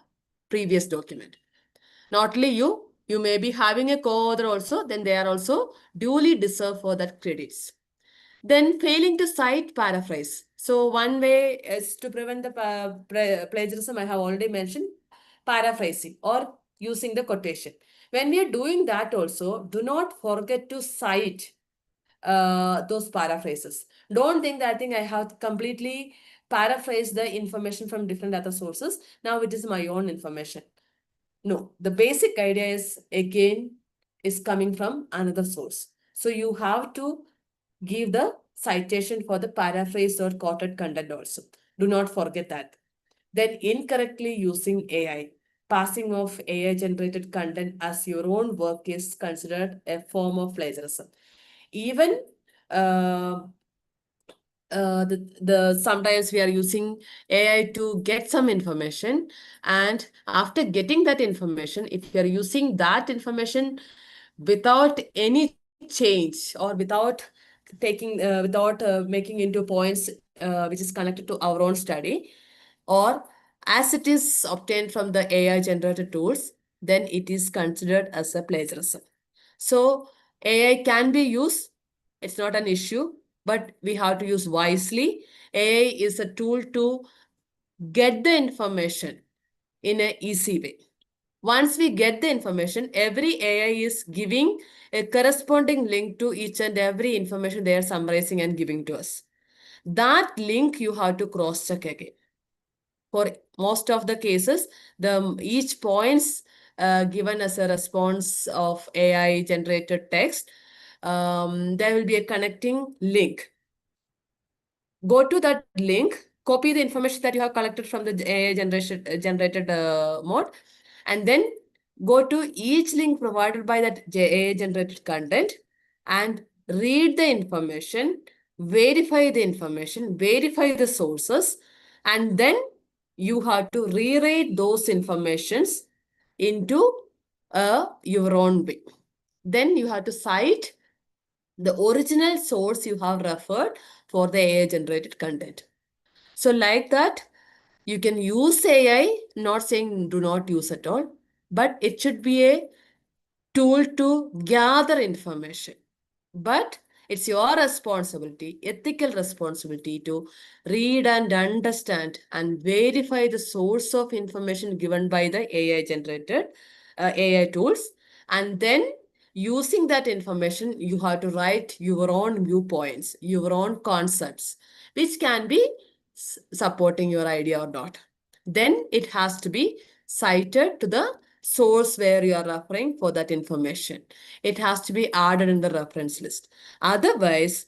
previous document. Not only you, you may be having a co-author also, then they are also duly deserve for that credits. Then failing to cite paraphrase. So one way is to prevent the plagiarism, I have already mentioned, paraphrasing or using the quotation. When we are doing that also, do not forget to cite those paraphrases. Don't think that I think I have completely paraphrased the information from different other sources. Now it is my own information. No, the basic idea is again is coming from another source. So you have to give the citation for the paraphrase or quoted content also. Do not forget that. Then incorrectly using AI. Passing of AI generated content as your own work is considered a form of plagiarism. Even uh, the sometimes we are using AI to get some information, and after getting that information, if you are using that information without any change or without taking without making into points which is connected to our own study, or as it is obtained from the AI generated tools, then it is considered as a plagiarism. So AI can be used, it's not an issue, but we have to use wisely. AI is a tool to get the information in an easy way. Once we get the information, every AI is giving a corresponding link to each and every information they are summarizing and giving to us. That link you have to cross check again. For most of the cases, the each points given as a response of AI generated text, there will be a connecting link. Go to that link, copy the information that you have collected from the AI generated mode, and then go to each link provided by that AI generated content and read the information, verify the information, verify the sources, and then you have to rewrite those informations into your own way. Then you have to cite the original source you have referred for the AI generated content. So like that, you can use AI, not saying do not use at all, but it should be a tool to gather information. But it's your responsibility, ethical responsibility, to read and understand and verify the source of information given by the AI generated AI tools. And then using that information, you have to write your own viewpoints, your own concepts, which can be supporting your idea or not. Then it has to be cited to the source where you are referring for that information. It has to be added in the reference list. Otherwise,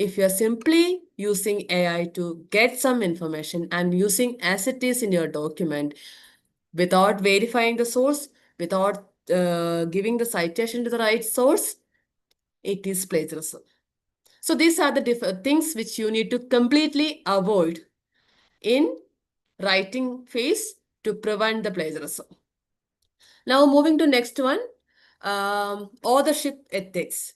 if you're simply using AI to get some information and using as it is in your document without verifying the source, without giving the citation to the right source, it is plagiarism. So these are the things which you need to completely avoid in writing phase to prevent the plagiarism. Now moving to next one, authorship ethics.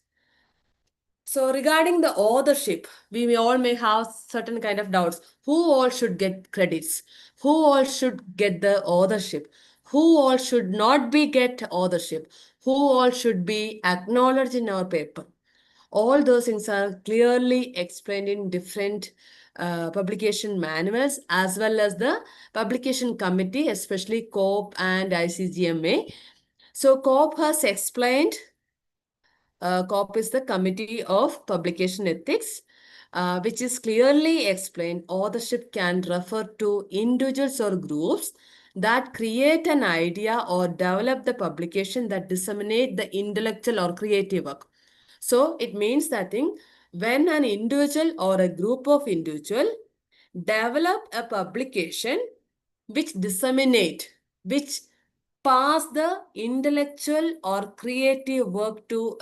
So regarding the authorship, we may all may have certain kind of doubts. Who all should get credits? Who all should get the authorship? Who all should not be get authorship? Who all should be acknowledged in our paper? All those things are clearly explained in different publication manuals as well as the publication committee, especially COP and ICGMA. So COP has explained COP is the Committee of Publication Ethics, which is clearly explained authorship can refer to individuals or groups that create an idea or develop the publication that disseminate the intellectual or creative work. So it means that thing when an individual or a group of individual develop a publication which disseminate, which pass the intellectual or creative work to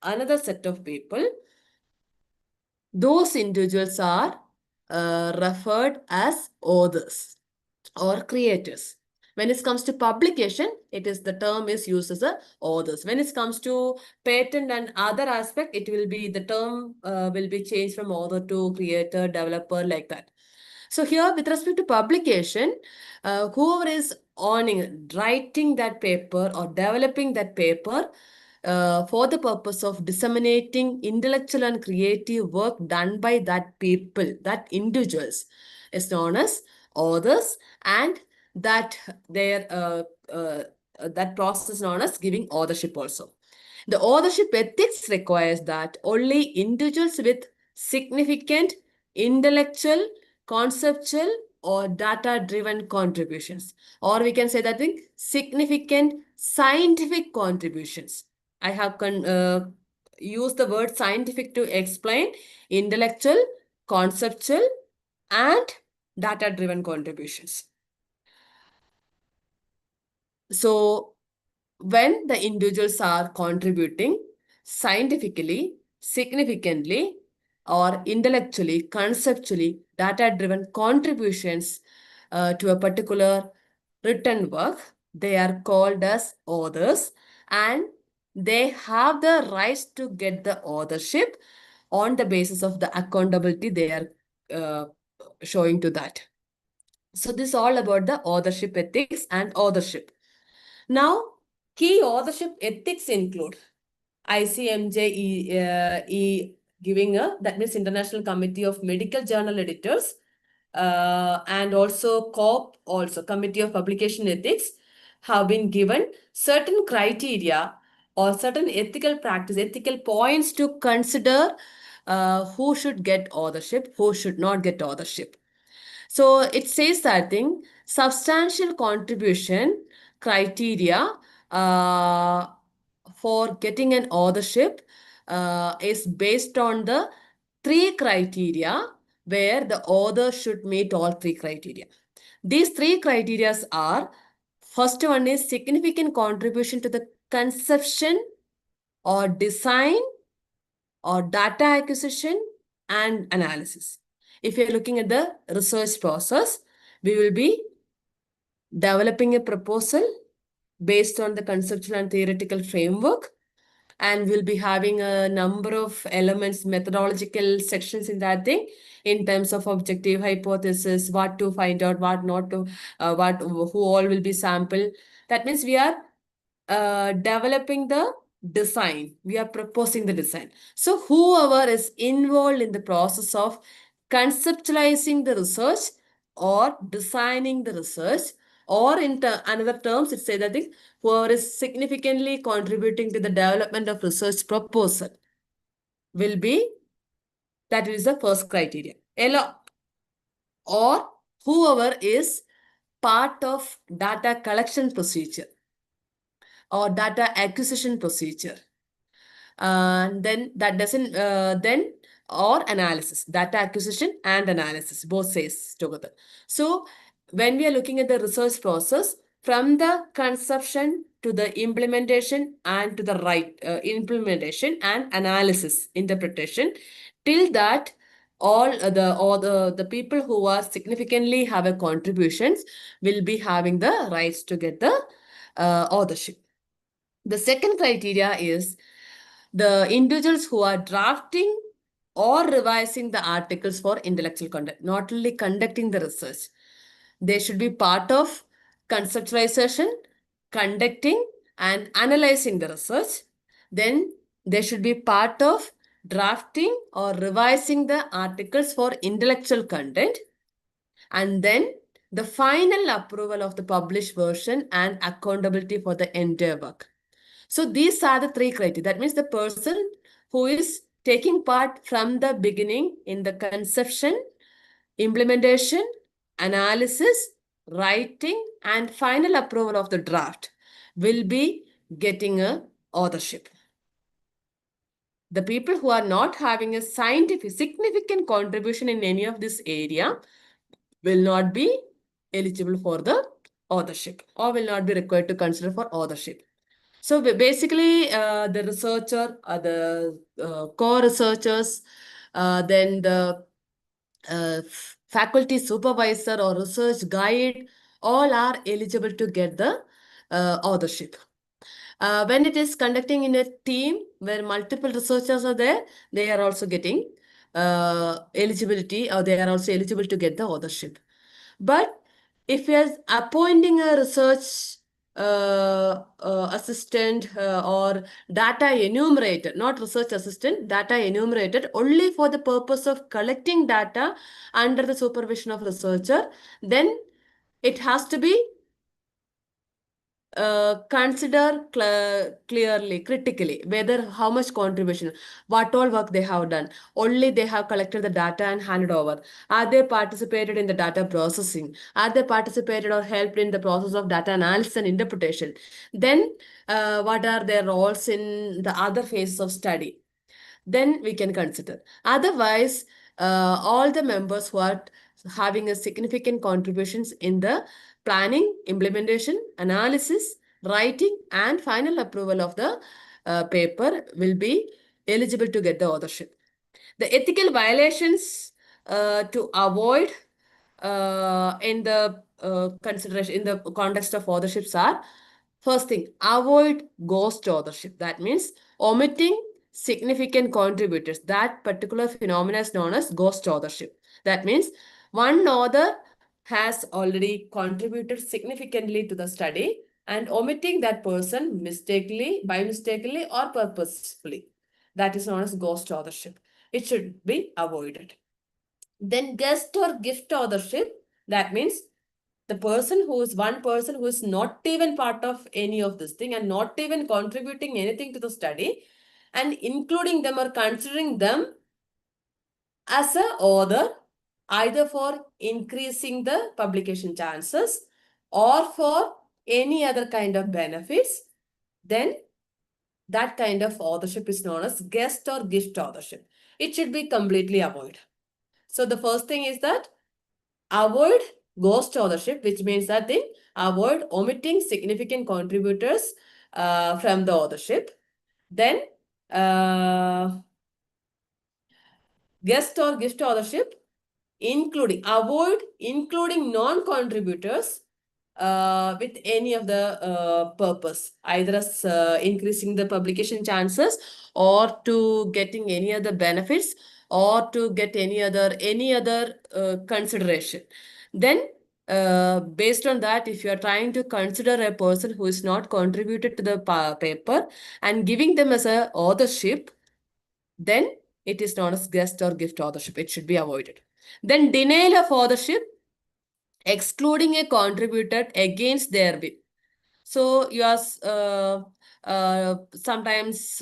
another set of people, those individuals are referred as authors or creators. When it comes to publication, it is the term is used as a authors. When it comes to patent and other aspect, it will be the term will be changed from author to creator, developer, like that. So here, with respect to publication, whoever is owning, writing that paper or developing that paper for the purpose of disseminating intellectual and creative work done by that people, that individuals, is known as authors, and that their that process is known as giving authorship also. The authorship ethics requires that only individuals with significant intellectual, conceptual, or data-driven contributions, or we can say that thing, significant scientific contributions. I have used the word scientific to explain intellectual, conceptual, and data-driven contributions. So when the individuals are contributing scientifically, significantly, or intellectually, conceptually, data-driven contributions to a particular written work, they are called as authors, and they have the rights to get the authorship on the basis of the accountability they are uh, showing to that. So this is all about the authorship ethics and authorship. Now, key authorship ethics include ICMJ giving a, that means International Committee of Medical Journal Editors, and also COP, also Committee of Publication Ethics, have been given certain criteria or certain ethical practice, ethical points to consider who should get authorship, who should not get authorship. So it says that thing, substantial contribution criteria uh, for getting an authorship is based on the three criteria where the author should meet all three criteria. These three criteria are, first one is significant contribution to the conception or design or data acquisition and analysis. If you're looking at the research process, we will be developing a proposal based on the conceptual and theoretical framework, and we'll be having a number of elements, methodological sections in that thing, in terms of objective, hypothesis, what to find out, what not to, who all will be sampled. That means we are developing the design. We are proposing the design. So whoever is involved in the process of conceptualizing the research or designing the research, or in another terms, it says that whoever is significantly contributing to the development of research proposal will be, that is the first criteria. Or whoever is part of data collection procedure or data acquisition procedure. Then that doesn't, then, or analysis, data acquisition and analysis, both says together. So when we are looking at the research process, from the conception to the implementation and to the right implementation and analysis, interpretation, till that all the people who are significantly have a contributions will be having the rights to get the authorship. The second criteria is the individuals who are drafting or revising the articles for intellectual content, not only conducting the research. They should be part of conceptualization, conducting, and analyzing the research. Then they should be part of drafting or revising the articles for intellectual content. And then the final approval of the published version and accountability for the entire work. So these are the three criteria. That means the person who is taking part from the beginning in the conception, implementation, analysis, writing, and final approval of the draft will be getting a authorship. The people who are not having a scientific significant contribution in any of this area will not be eligible for the authorship or will not be required to consider for authorship. So basically, the researcher, the co-researchers, then the faculty supervisor or research guide, all are eligible to get the authorship. When it is conducting in a team where multiple researchers are there, they are also getting eligibility, or they are also eligible to get the authorship. But if you are appointing a research assistant or data enumerator, not research assistant, data enumerator, only for the purpose of collecting data under the supervision of researcher, then it has to be consider clearly, critically, whether how much contribution, what all work they have done. Only they have collected the data and handed over. Are they participated in the data processing? Are they participated or helped in the process of data analysis and interpretation? Then, what are their roles in the other phases of study? Then we can consider. Otherwise, all the members who are having a significant contributions in the planning, implementation, analysis, writing, and final approval of the paper will be eligible to get the authorship. The ethical violations to avoid in the consideration in the context of authorships are: first thing, avoid ghost authorship. That means omitting significant contributors. That particular phenomenon is known as ghost authorship. That means one author has already contributed significantly to the study and omitting that person mistakenly or purposefully. That is known as ghost authorship. It should be avoided. Then guest or gift authorship, that means the person who is one person who is not even part of any of this thing and not even contributing anything to the study, and including them or considering them as a author, either for increasing the publication chances or for any other kind of benefits, then that kind of authorship is known as guest or gift authorship. It should be completely avoided. So the first thing is that avoid ghost authorship, which means that they avoid omitting significant contributors from the authorship. Then guest or gift authorship, avoid including non-contributors with any of the purpose, either as increasing the publication chances or to getting any other benefits or to get any other consideration. Then based on that, if you are trying to consider a person who is not contributed to the paper and giving them as a authorship, then it is known as guest or gift authorship. It should be avoided. Then denial of authorship, excluding a contributor against their will. So you are sometimes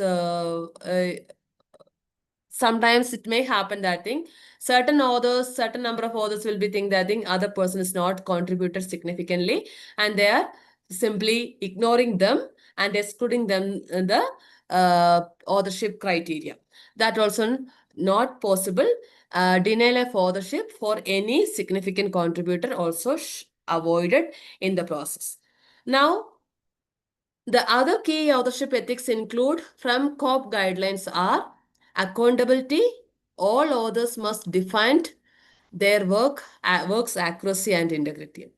sometimes it may happen that thing, certain number of authors will be think that thing other person is not contributed significantly and they are simply ignoring them and excluding them in the authorship criteria. That also not possible. Denial of authorship for any significant contributor also avoided in the process. Now, the other key authorship ethics include from COP guidelines are accountability, all authors must define their work's accuracy and integrity.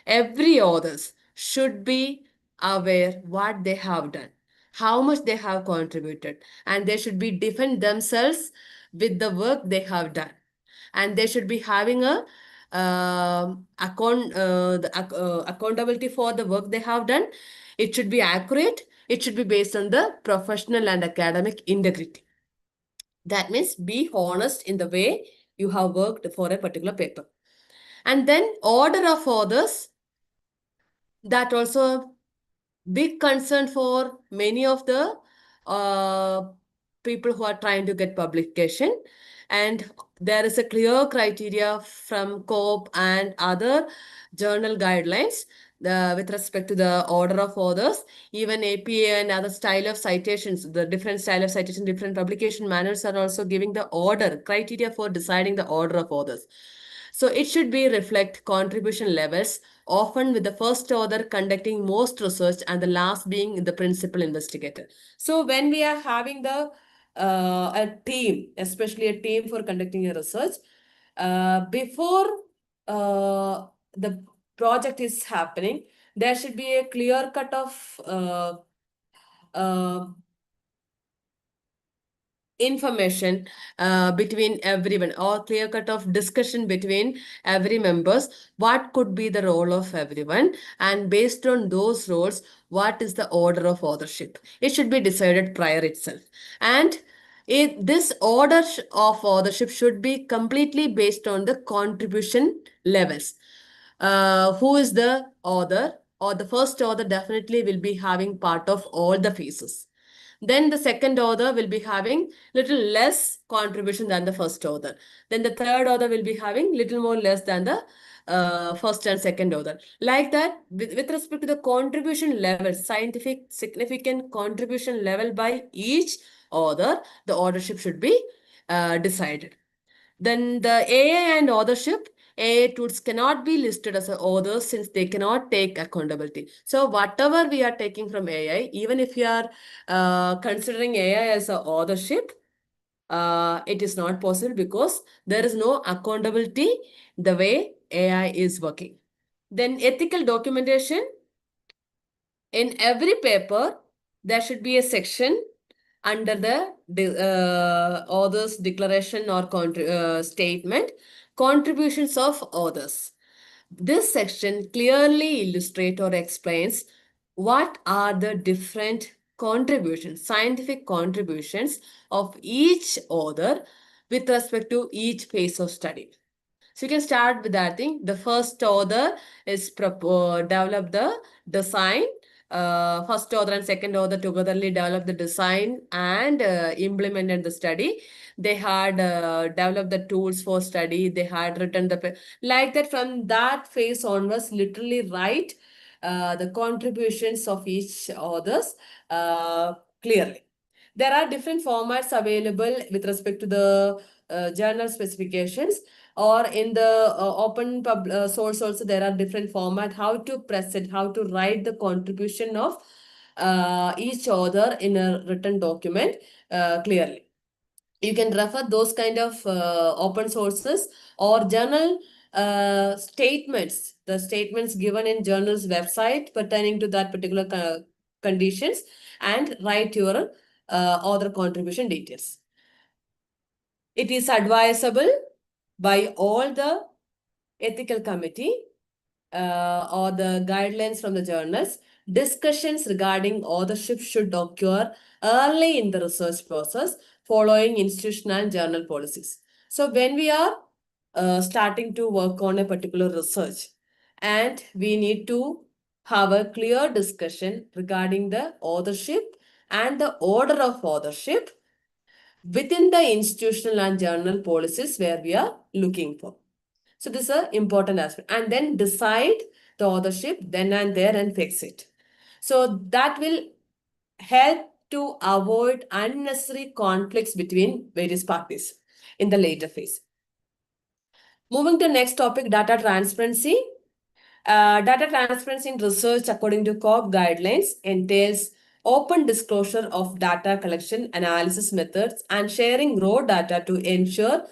Every authors should be aware what they have done, how much they have contributed, and they should be defend themselves with the work they have done, and they should be having a accountability for the work they have done. It should be accurate. It should be based on the professional and academic integrity. That means be honest in the way you have worked for a particular paper. And then order of authors, that also big concern for many of the uh, people who are trying to get publication. And there is a clear criteria from COPE and other journal guidelines with respect to the order of authors. Even APA and other style of citations, the different style of citation, different publication manuals are also giving the order criteria for deciding the order of authors. So it should be reflect contribution levels, often with the first author conducting most research and the last being the principal investigator. So when we are having the a team, especially a team for conducting a research, before the project is happening, there should be a clear cut of uh, information between everyone, or clear cut of discussion between every members, what could be the role of everyone, and based on those roles, what is the order of authorship. It should be decided prior itself. And this order of authorship should be completely based on the contribution levels. Who is the author, or the first author definitely will be having part of all the phases. Then the second author will be having little less contribution than the first author. Then the third author will be having little more less than the first and second author. Like that, with respect to the contribution level, scientific significant contribution level by each author, the authorship should be decided. Then the AI and authorship, AI tools cannot be listed as an author since they cannot take accountability. So whatever we are taking from AI, even if you are considering AI as an authorship, it is not possible because there is no accountability the way AI is working. Then ethical documentation. In every paper, there should be a section under the author's declaration or statement, contributions of authors. This section clearly illustrates or explains what are the different contributions, scientific contributions of each author with respect to each phase of study. So you can start with that thing. The first author is develop the design. First author and second author togetherly developed the design and implemented the study. They had developed the tools for study. They had written like that. From that phase onwards, literally write the contributions of each authors clearly. There are different formats available with respect to the journal specifications, or in the open source also there are different format how to present, how to write the contribution of each author in a written document clearly. You can refer those kind of open sources or journal statements, the statements given in journal's website pertaining to that particular conditions, and write your author contribution details. It is advisable by all the ethical committee or the guidelines from the journals. Discussions regarding authorship should occur early in the research process following institutional and journal policies. So when we are starting to work on a particular research, and we need to have a clear discussion regarding the authorship and the order of authorship within the institutional and journal policies where we are looking for. So this is an important aspect. And then decide the authorship then and there and fix it. So that will help to avoid unnecessary conflicts between various parties in the later phase. Moving to next topic, data transparency. Data transparency in research according to COP guidelines entails open disclosure of data collection analysis methods, and sharing raw data to ensure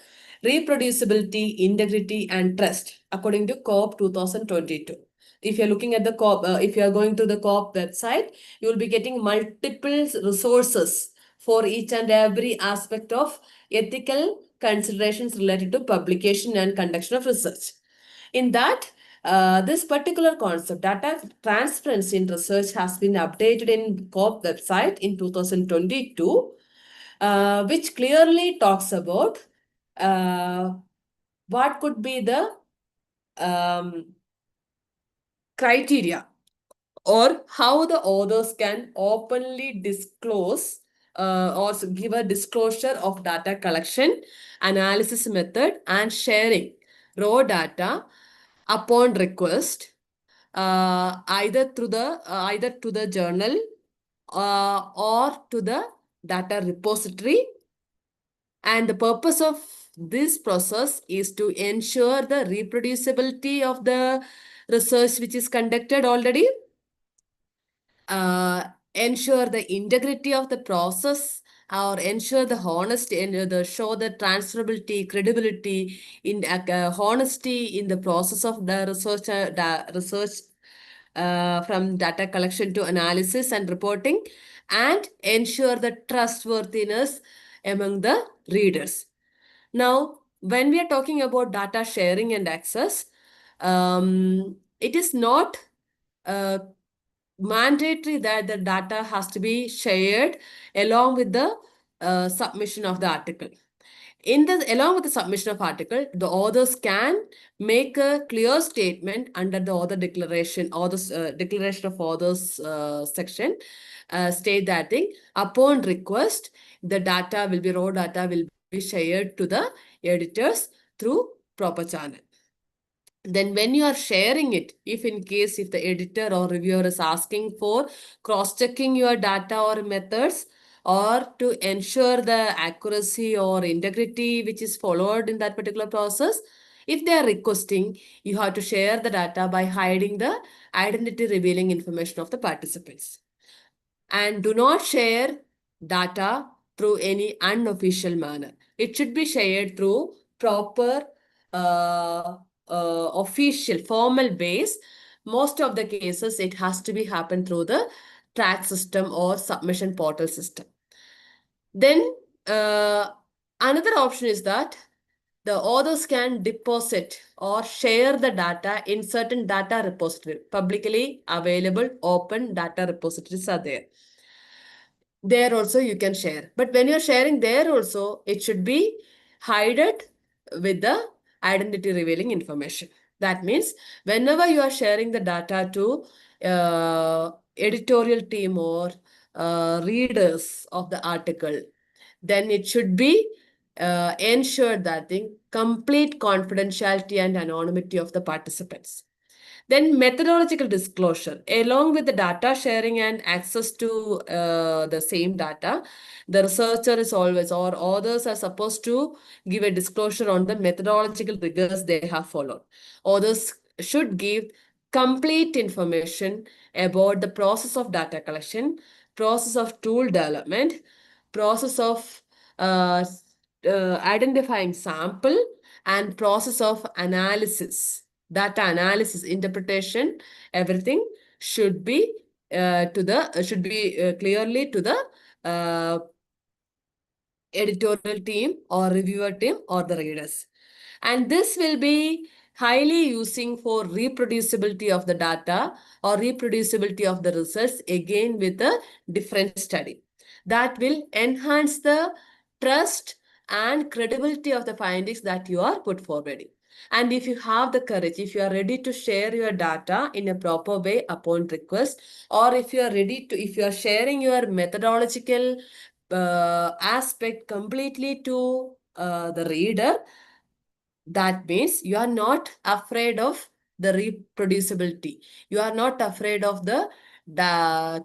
reproducibility, integrity, and trust, according to COP 2022. If you're looking at the COP, if you are going to the COP website, you will be getting multiple resources for each and every aspect of ethical considerations related to publication and conduction of research. In that, this particular concept, data transparency in research, has been updated in COP website in 2022, which clearly talks about uh, what could be the criteria or how the authors can openly disclose or give a disclosure of data collection, analysis method, and sharing raw data upon request, either to the journal or to the data repository. And the purpose of this process is to ensure the reproducibility of the research which is conducted already, ensure the integrity of the process, or ensure the honesty and show the transferability, credibility, in honesty in the process of the research, research from data collection to analysis and reporting, and ensure the trustworthiness among the readers. Now, when we are talking about data sharing and access, it is not uh, mandatory that the data has to be shared along with the submission of the article. Along with the submission of article, the authors can make a clear statement under the author declaration, authors declaration of authors section, state that thing. Upon request, the data will be raw data will be shared to the editors through proper channel. Then when you are sharing it, if the editor or reviewer is asking for cross-checking your data or methods, or to ensure the accuracy or integrity which is followed in that particular process, if they are requesting, you have to share the data by hiding the identity revealing information of the participants. And do not share data through any unofficial manner. It should be shared through proper official formal base. Most of the cases it has to be happen through the track system or submission portal system. Then another option is that the authors can deposit or share the data in certain data repository. Publicly available open data repositories are there. There also you can share. But when you're sharing there also, it should be hidden with the identity revealing information. That means whenever you are sharing the data to editorial team or readers of the article, then it should be ensured that the complete confidentiality and anonymity of the participants. Then methodological disclosure, along with the data sharing and access to the same data, the researcher is always, or authors are supposed to give a disclosure on the methodological rigors they have followed. Authors should give complete information about the process of data collection, process of tool development, process of identifying sample, and process of analysis, data analysis, interpretation, everything should be clearly to the uh, editorial team or reviewer team or the readers. And this will be highly using for reproducibility of the data or reproducibility of the research, again with a different study. That will enhance the trust and credibility of the findings that you are put forwarding. And if you have the courage, if you are ready to share your data in a proper way upon request, or if you are ready to, if you are sharing your methodological aspect completely to the reader, that means you are not afraid of the reproducibility. You are not afraid of the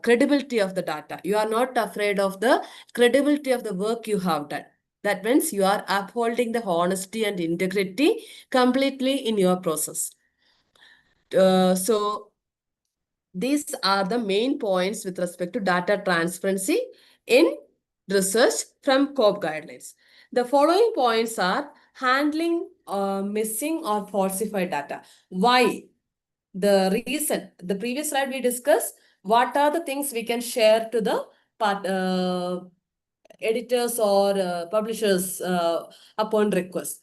credibility of the data. You are not afraid of the credibility of the work you have done. That means you are upholding the honesty and integrity completely in your process. So These are the main points with respect to data transparency in research from COPE guidelines. The following points are handling missing or falsified data. Why? The reason. The previous slide we discussed what are the things we can share to the editors or publishers upon request.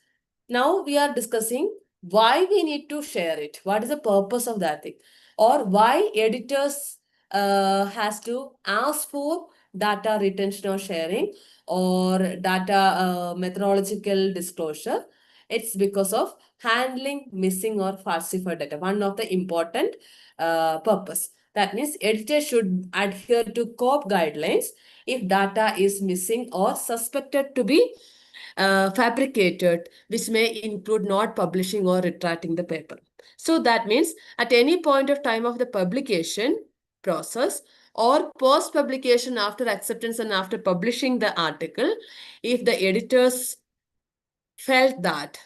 Now we are discussing why we need to share it. What is the purpose of that thing? Or why editors has to ask for data retention or sharing or data methodological disclosure. It's because of handling missing or falsified data. One of the important purpose. That means editors should adhere to COPE guidelines if data is missing or suspected to be fabricated, which may include not publishing or retracting the paper. So that means at any point of time of the publication process or post publication after acceptance and after publishing the article, if the editors felt that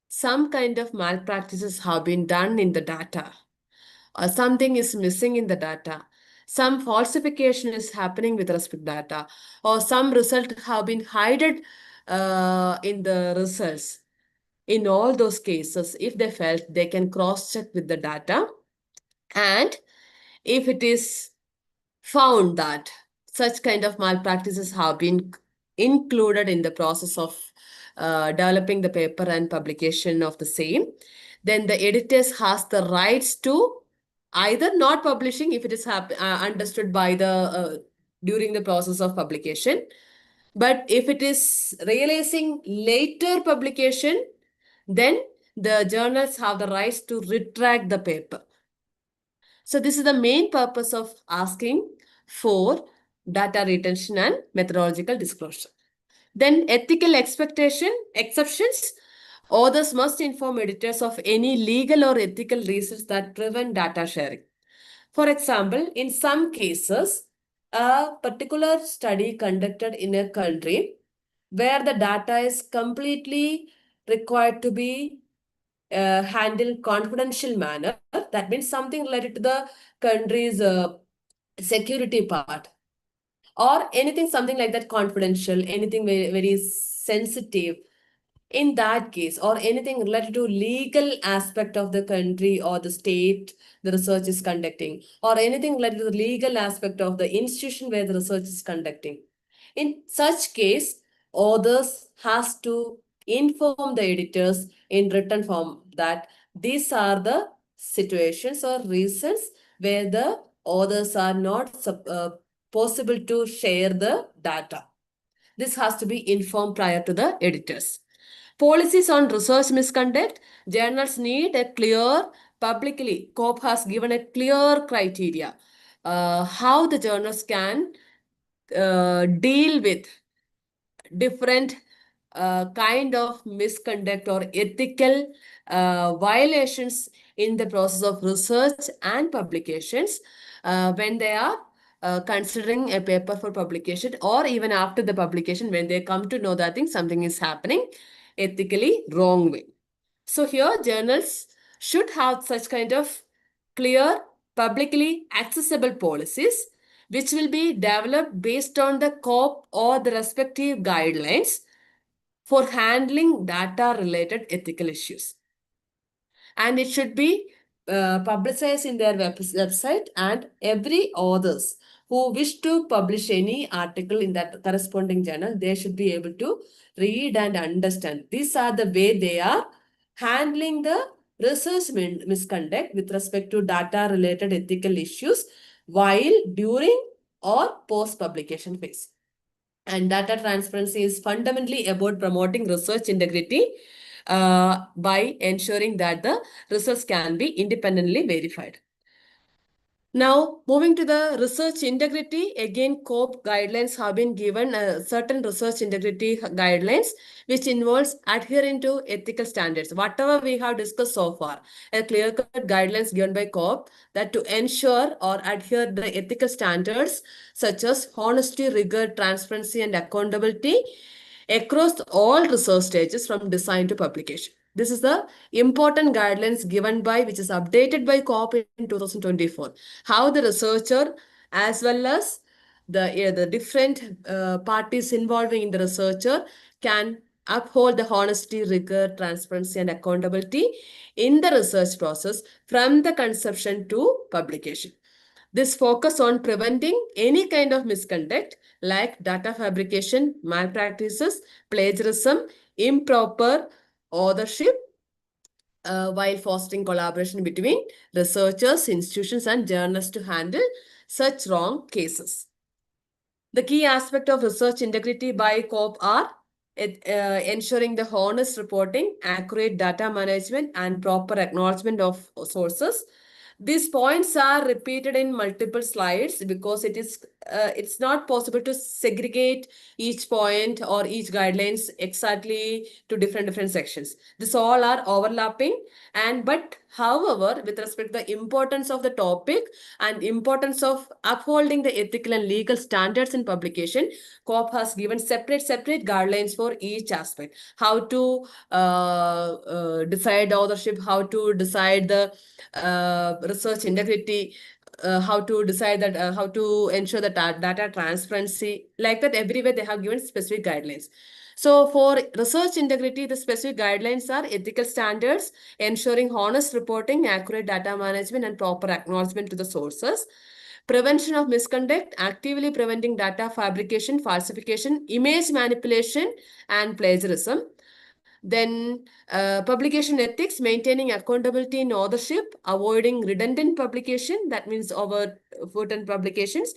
some kind of malpractices have been done in the data or something is missing in the data, some falsification is happening with respect to data, or some result have been hidden in the results. In all those cases, if they felt, they can cross-check with the data, and if it is found that such kind of malpractices have been included in the process of developing the paper and publication of the same, then the editors has the rights to either not publishing if it is understood by the during the process of publication, but if it is realizing later publication, then the journals have the rights to retract the paper. So this is the main purpose of asking for data retention and methodological disclosure. Then ethical expectation exceptions. Authors must inform editors of any legal or ethical reasons that prevent data sharing. For example, in some cases, a particular study conducted in a country where the data is completely required to be handled confidential manner. That means something related to the country's security part or anything something like that confidential, anything very, very sensitive in that case, or anything related to legal aspect of the country or the state the research is conducting, or anything related to the legal aspect of the institution where the research is conducting. In such case, authors has to inform the editors in written form that these are the situations or reasons where the authors are not possible to share the data. This has to be informed prior to the editors. Policies on research misconduct. Journals need a clear, publicly, COPE has given a clear criteria how the journals can deal with different kind of misconduct or ethical violations in the process of research and publications when they are considering a paper for publication, or even after the publication when they come to know that I think something is happening ethically wrong way. So here journals should have such kind of clear, publicly accessible policies which will be developed based on the COP or the respective guidelines for handling data related ethical issues. And it should be publicized in their website, and every authors who wish to publish any article in that corresponding journal, they should be able to read and understand. These are the way they are handling the research misconduct with respect to data related ethical issues while during or post publication phase. And data transparency is fundamentally about promoting research integrity by ensuring that the results can be independently verified. Now, moving to the research integrity, again, COPE guidelines have been given certain research integrity guidelines, which involves adhering to ethical standards. Whatever we have discussed so far, a clear-cut guidelines given by COPE that to ensure or adhere the ethical standards such as honesty, rigor, transparency, and accountability across all research stages from design to publication. This is the important guidelines given by, which is updated by COP in 2024. How the researcher as well as the different parties involving in the researcher can uphold the honesty, rigor, transparency, and accountability in the research process from the conception to publication. This focus on preventing any kind of misconduct like data fabrication, malpractices, plagiarism, improper authorship, while fostering collaboration between researchers, institutions, and journalists to handle such wrong cases. The key aspect of research integrity by COP are ensuring the honest reporting, accurate data management, and proper acknowledgement of sources. These points are repeated in multiple slides because it's not possible to segregate each point or each guidelines exactly to different sections. This all are overlapping, and but however, with respect to the importance of the topic and importance of upholding the ethical and legal standards in publication, COP has given separate guidelines for each aspect. How to decide authorship, how to decide the research integrity, how to decide that, how to ensure that data transparency, like that everywhere they have given specific guidelines. So for research integrity, the specific guidelines are ethical standards, ensuring honest reporting, accurate data management, and proper acknowledgement to the sources. Prevention of misconduct, actively preventing data fabrication, falsification, image manipulation, and plagiarism. Then publication ethics, maintaining accountability in authorship, avoiding redundant publication, that means overwritten publications,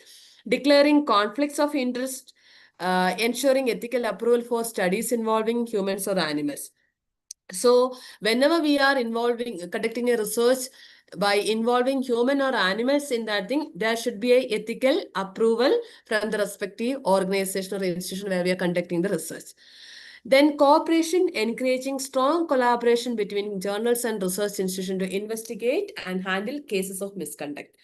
declaring conflicts of interest, ensuring ethical approval for studies involving humans or animals. So whenever we are conducting a research by involving human or animals in that thing, there should be a ethical approval from the respective organization or institution where we are conducting the research. Then cooperation, encouraging strong collaboration between journals and research institutions to investigate and handle cases of misconduct.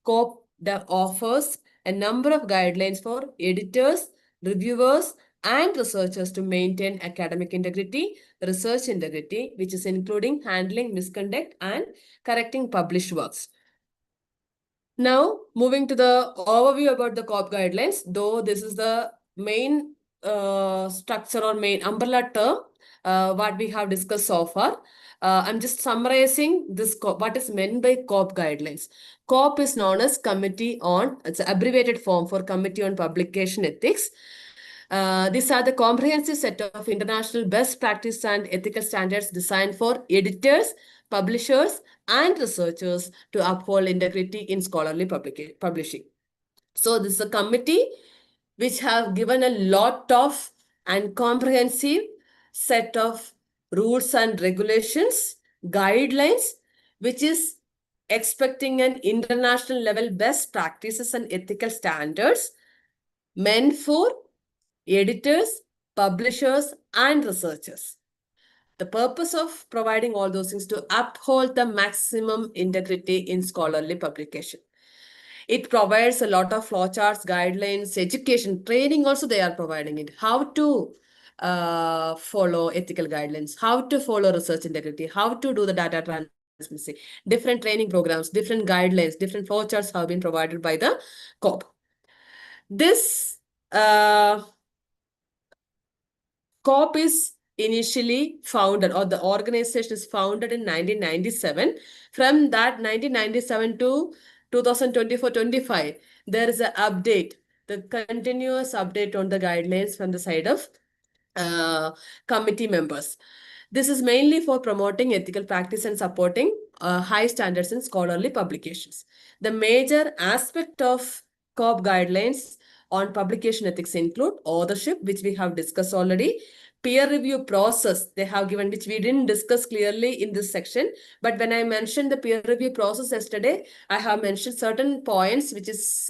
COP offers a number of guidelines for editors, reviewers, and researchers to maintain academic integrity, research integrity, which is including handling misconduct and correcting published works. Now, moving to the overview about the COP guidelines, though this is the main structure or main umbrella term, what we have discussed so far. I'm just summarizing this what is meant by COP guidelines. COP is known as Committee on, it's an abbreviated form for Committee on Publication Ethics. These are the comprehensive set of international best practice and ethical standards designed for editors, publishers, and researchers to uphold integrity in scholarly publishing. So this is a committee which have given a lot of and comprehensive set of rules and regulations, guidelines, which is expecting an international level best practices and ethical standards meant for editors, publishers, and researchers. The purpose of providing all those things to uphold the maximum integrity in scholarly publication. It provides a lot of flowcharts, guidelines, education, training also they are providing it. How to follow ethical guidelines, how to follow research integrity, how to do the data transparency, different training programs, different guidelines, different flowcharts have been provided by the COP. This COP is initially founded, or the organization is founded in 1997. From that 1997 to 2024-25, there is an update, the continuous update on the guidelines from the side of committee members. This is mainly for promoting ethical practice and supporting high standards in scholarly publications. The major aspect of COP guidelines on publication ethics include authorship, which we have discussed already, peer review process they have given, which we didn't discuss clearly in this section. But when I mentioned the peer review process yesterday, I have mentioned certain points which is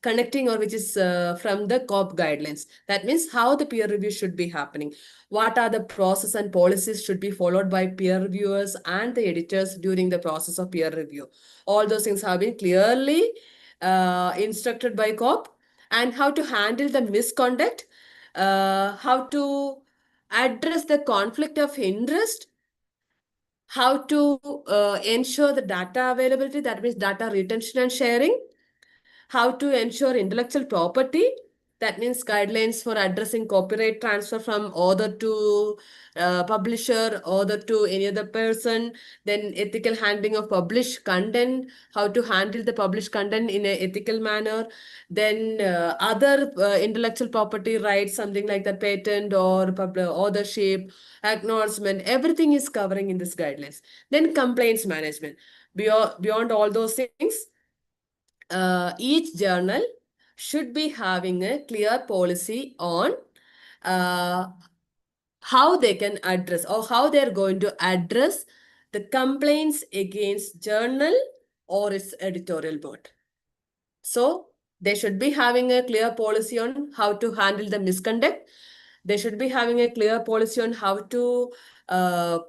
connecting or which is from the COP guidelines. That means how the peer review should be happening. What are the process and policies should be followed by peer reviewers and the editors during the process of peer review. All those things have been clearly instructed by COP, and how to handle the misconduct, how to address the conflict of interest how to ensure the data availability, that means data retention and sharing, how to ensure intellectual property, that means guidelines for addressing copyright transfer from author to publisher, author to any other person, then ethical handling of published content, how to handle the published content in an ethical manner, then other intellectual property rights, something like the patent or authorship, acknowledgement, everything is covering in this guidelines. Then complaints management. Beyond all those things, each journal should be having a clear policy on uh, how they can address or how they're going to address the complaints against journal or its editorial board. So they should be having a clear policy on how to handle the misconduct. They should be having a clear policy on how to uh,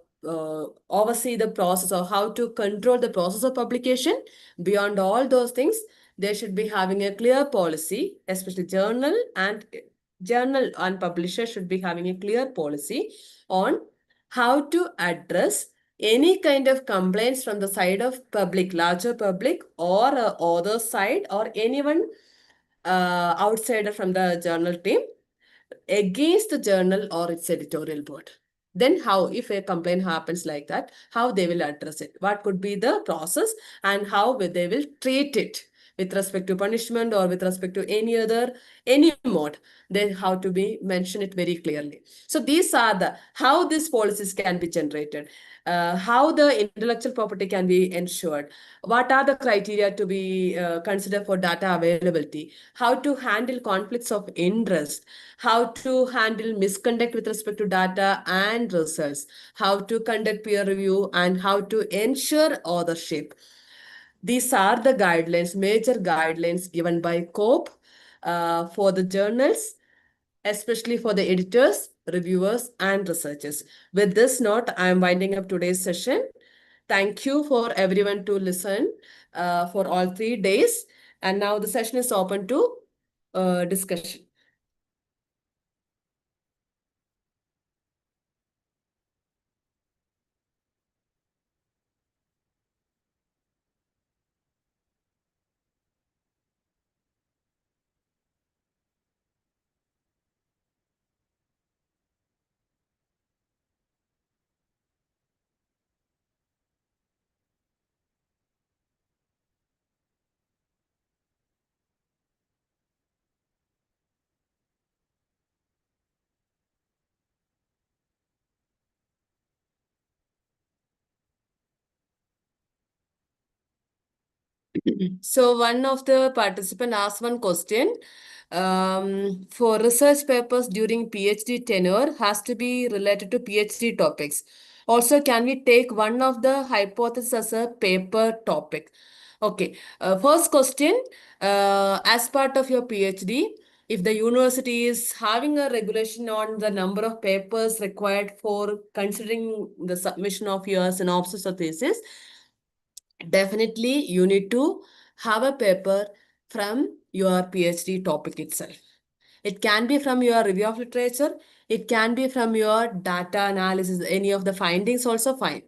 oversee the process or how to control the process of publication. Beyond all those things, they should be having a clear policy, especially journal and publisher should be having a clear policy on how to address any kind of complaints from the side of public, larger public, or other side, or anyone outsider from the journal team against the journal or its editorial board. Then how, if a complaint happens like that, how they will address it, what could be the process, and how they will treat it with respect to punishment or with respect to any mode. They have to be mention it very clearly. So these are the how these policies can be generated, how the intellectual property can be ensured, what are the criteria to be considered for data availability, how to handle conflicts of interest, how to handle misconduct with respect to data and results, how to conduct peer review, and how to ensure authorship. These are the guidelines, major guidelines given by COPE for the journals, especially for the editors, reviewers, and researchers. With this note, I am winding up today's session. Thank you for everyone to listen for all 3 days. And now the session is open to discussion. So one of the participant asked one question. For research papers during PhD tenure has to be related to PhD topics. Also, can we take one of the hypothesis as a paper topic? Okay. First question. As part of your PhD, if the university is having a regulation on the number of papers required for considering the submission of your synopsis or thesis, definitely you need to have a paper from your PhD topic itself. It can be from your review of literature, it can be from your data analysis, any of the findings also fine.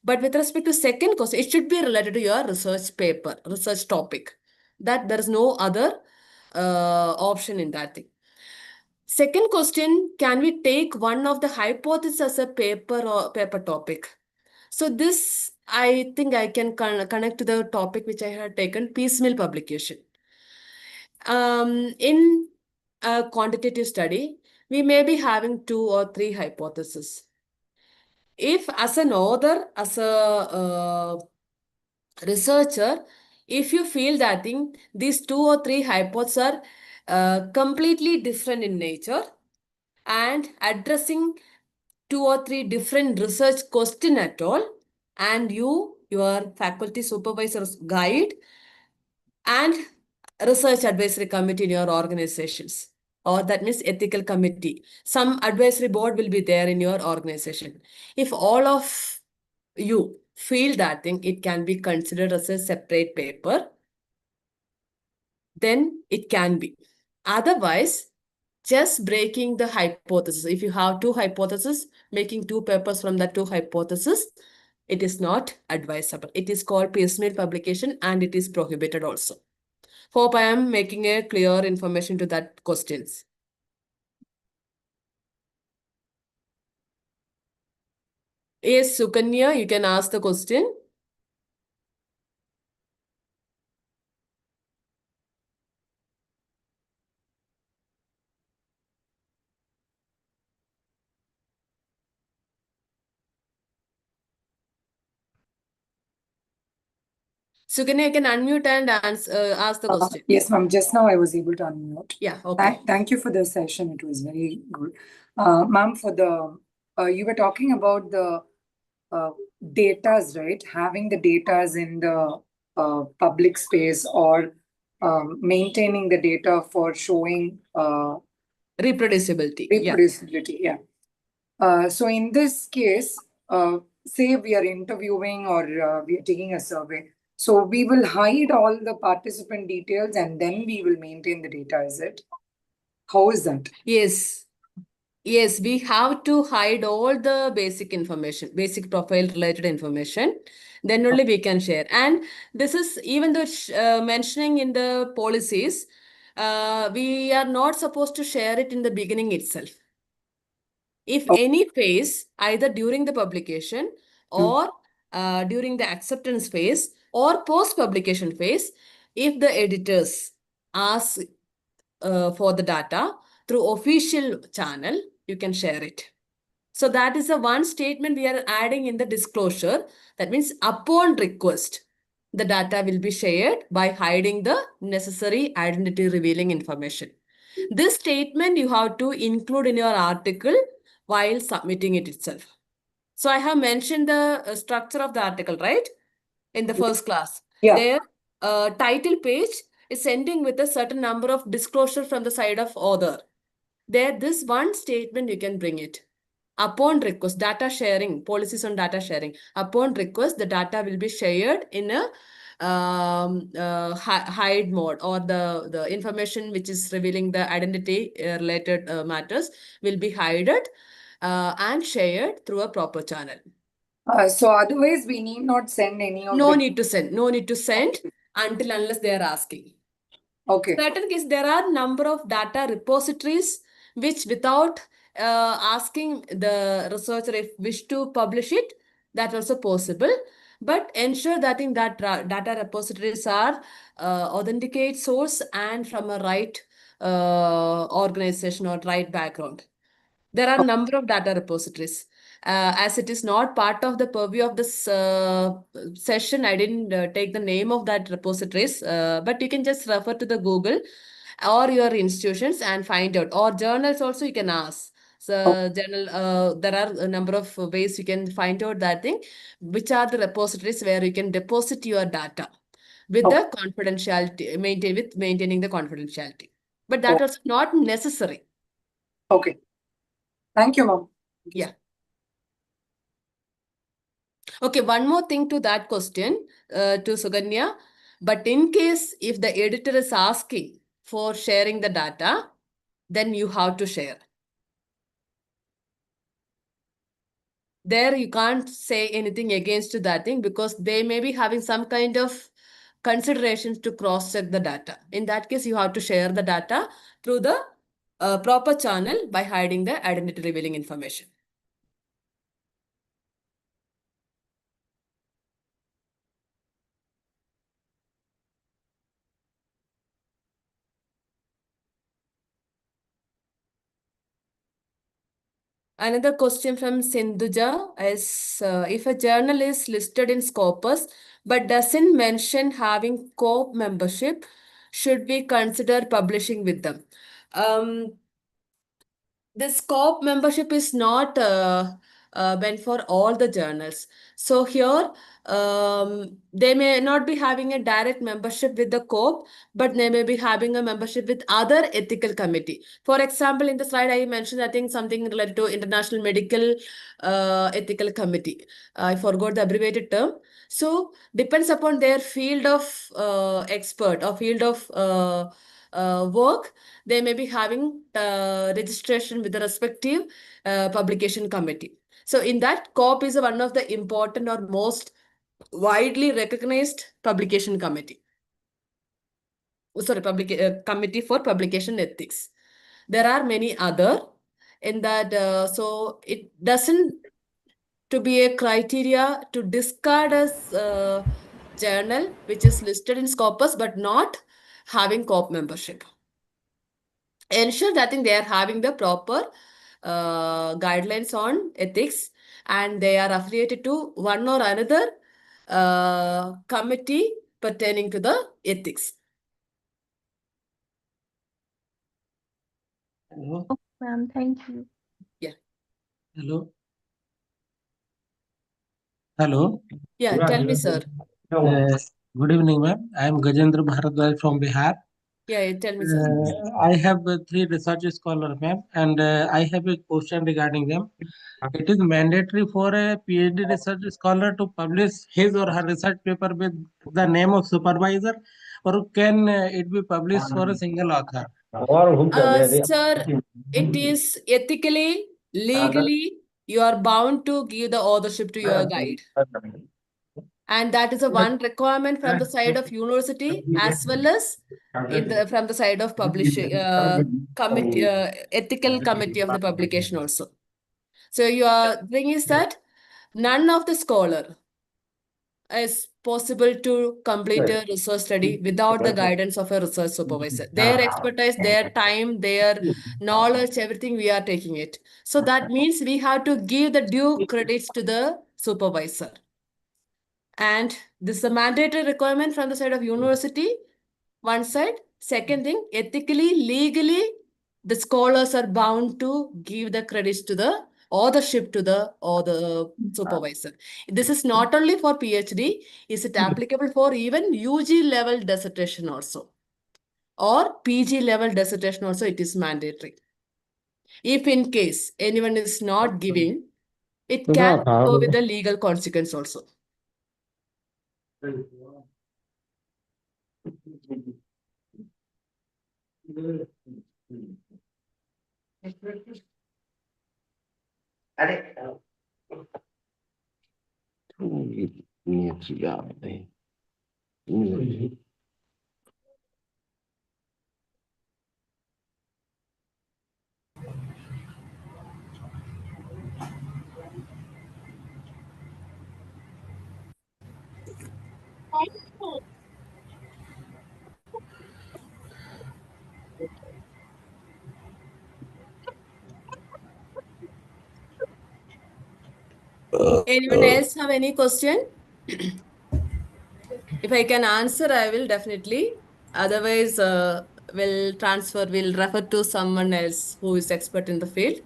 But with respect to second question, it should be related to your research paper, research topic. That there is no other option in that thing. Second question, can we take one of the hypotheses as a paper or paper topic? So this, I think I can connect to the topic which I had taken, piecemeal publication. In a quantitative study, we may be having 2 or 3 hypotheses. If as an author, as a researcher, if you feel that thing, these 2 or 3 hypotheses are completely different in nature and addressing 2 or 3 different research question at all, and your faculty supervisor's guide and research advisory committee in your organizations, or that means ethical committee, some advisory board will be there in your organization. If all of you feel that thing, it can be considered as a separate paper, then it can be. Otherwise, just breaking the hypothesis. If you have 2 hypotheses, making 2 papers from the 2 hypotheses, It is not advisable. It is called piecemeal publication and it is prohibited also. Hope I am making a clear information to that questions. Yes, Sukanya, you can ask the question. Sukanya, you can unmute and ask the question. Yes, ma'am. Just now I was able to unmute. Yeah, okay. Thank you for the session. It was very good. Ma'am, for the you were talking about the datas, right? Having the datas in the public space or maintaining the data for showing Reproducibility. Yeah. reproducibility. Yeah. So in this case, say we are interviewing or we are taking a survey. So we will hide all the participant details and then we will maintain the data, is it? How is that? Yes. Yes, we have to hide all the basic information, basic profile related information. Then only we can share. And this is even though mentioning in the policies, we are not supposed to share it in the beginning itself. If Oh. any phase, either during the publication or during the acceptance phase or post publication phase, if the editors ask for the data through official channel, you can share it. So that is the one statement we are adding in the disclosure. That means upon request, the data will be shared by hiding the necessary identity revealing information. This statement you have to include in your article while submitting it itself. So I have mentioned the structure of the article, right? In the first class. Yeah. Their title page is ending with a certain number of disclosure from the side of author. There, this one statement you can bring it. Upon request, data sharing, policies on data sharing. Upon request, the data will be shared in a hide mode, or the information which is revealing the identity related matters will be hided and shared through a proper channel. So otherwise we need not send any of No the... need to send. No need to send until unless they are asking. Okay. Certain case, there are number of data repositories which without asking the researcher if wish to publish it, that also possible. But ensure that in that data repositories are authenticate source and from a right organization or right background. There are number of data repositories. As it is not part of the purview of this session, I didn't take the name of that repositories, but you can just refer to the Google or your institutions and find out. Or journals also you can ask. So journal, there are a number of ways you can find out that thing, which are the repositories where you can deposit your data with the confidentiality, maintaining the confidentiality. But that was not necessary. Okay. Thank you, ma'am. Yeah. Okay, one more thing to that question to Suganya. But in case if the editor is asking for sharing the data, then you have to share. There you can't say anything against that thing because they may be having some kind of considerations to cross-check the data. In that case, you have to share the data through the proper channel by hiding the identity revealing information. Another question from Sindhuja is if a journal is listed in Scopus but doesn't mention having co membership, should we consider publishing with them? The scope membership is not meant for all the journals. So here, they may not be having a direct membership with the COPE, but they may be having a membership with other ethical committee. For example, in the slide I mentioned, I think something related to International Medical Ethical Committee. I forgot the abbreviated term. So depends upon their field of expert or field of work, they may be having registration with the respective publication committee. So in that, COP is one of the important or most widely recognized publication committee. Sorry, committee for publication ethics. There are many other in that, so it doesn't to be a criteria to discard as journal which is listed in Scopus but not having COP membership. Ensure that they are having the proper guidelines on ethics and they are affiliated to one or another committee pertaining to the ethics. Hello. Ma'am, thank you. Yeah. Hello. Hello. Yeah, tell me, sir. Good evening, ma'am. I am Gajendra Bharadwaj from Bihar. Yeah, tell me, sir. I have three research scholars, ma'am, and I have a question regarding them. It is mandatory for a PhD research scholar to publish his or her research paper with the name of supervisor, or can it be published for a single author? Sir, it is ethically, legally, you are bound to give the authorship to your guide. And that is a one requirement from the side of university as well as from the side of publishing committee, ethical committee of the publication also. So your thing is that none of the scholar is possible to complete a research study without the guidance of a research supervisor. Their expertise, their time, their knowledge, everything we are taking it. So that means we have to give the due credits to the supervisor. And this is a mandatory requirement from the side of university, one side. Second thing, ethically, legally, the scholars are bound to give the credits to the authorship to the supervisor. This is not only for PhD, is it applicable for even UG level dissertation also? Or PG level dissertation also, it is mandatory. If in case anyone is not giving, it can go with the legal consequence also. Anyone else have any question? If I can answer, I will definitely. Otherwise, we'll refer to someone else who is expert in the field.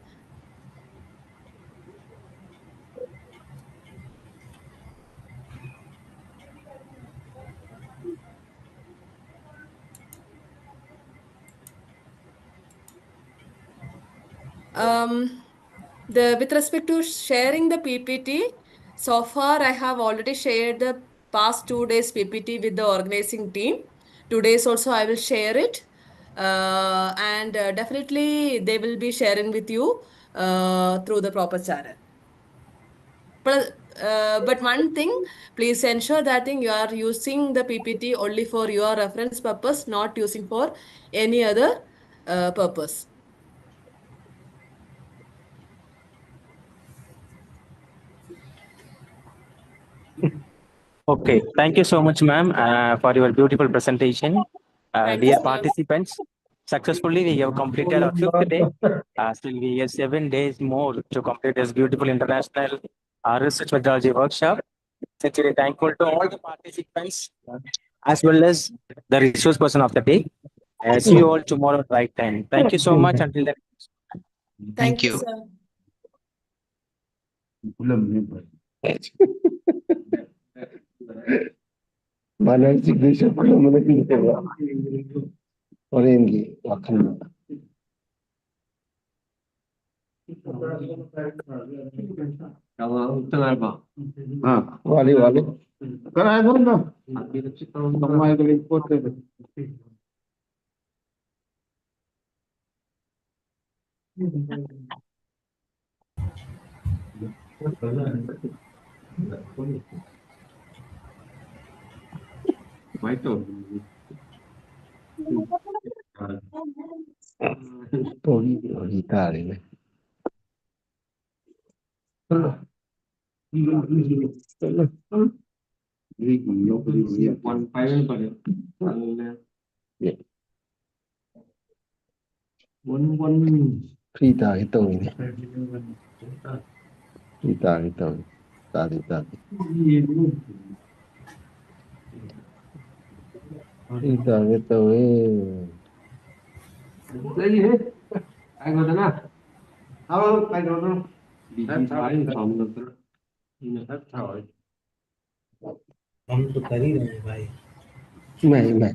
With respect to sharing the PPT, so far I have already shared the past 2 days PPT with the organizing team. Today's also I will share it. And definitely they will be sharing with you through the proper channel. But one thing, please ensure that you are using the PPT only for your reference purpose, not using for any other purpose. Okay, thank you so much, ma'am, for your beautiful presentation. Thank you, Dear sir. participants, successfully we have completed our fifth day. Still we have 7 days more to complete this beautiful international research methodology workshop. Sincerely thankful to all the participants as well as the resource person of the day. See you all tomorrow at right time. Thank you so much. Until then. Thank you, sir. Manasik desa kula mana kita orang ini akan. Kalau tengah apa? Wali. Kan ada mana? Sama itu report itu. Mấy tuổi tôi đi ở guitar đấy này. One five one Frita cái tôi này. Frita cái tôi. Tadi. Frita cái tôi. Lấy gì hết? Anh ngồi đó. Không, anh ngồi đó. Đi phải phòng được đó. Hết rồi. हम तो कर ही रहे हैं भाई। Mày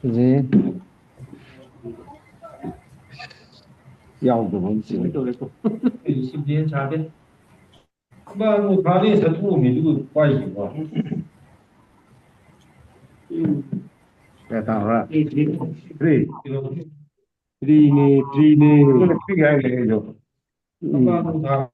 gì? Dầu của mình xỉu. 시비에 자게 뭐 가리에서 도움이 누구 빠지고 Cái tao ra. Tri 트리네 cái này rồi. 아빠도 다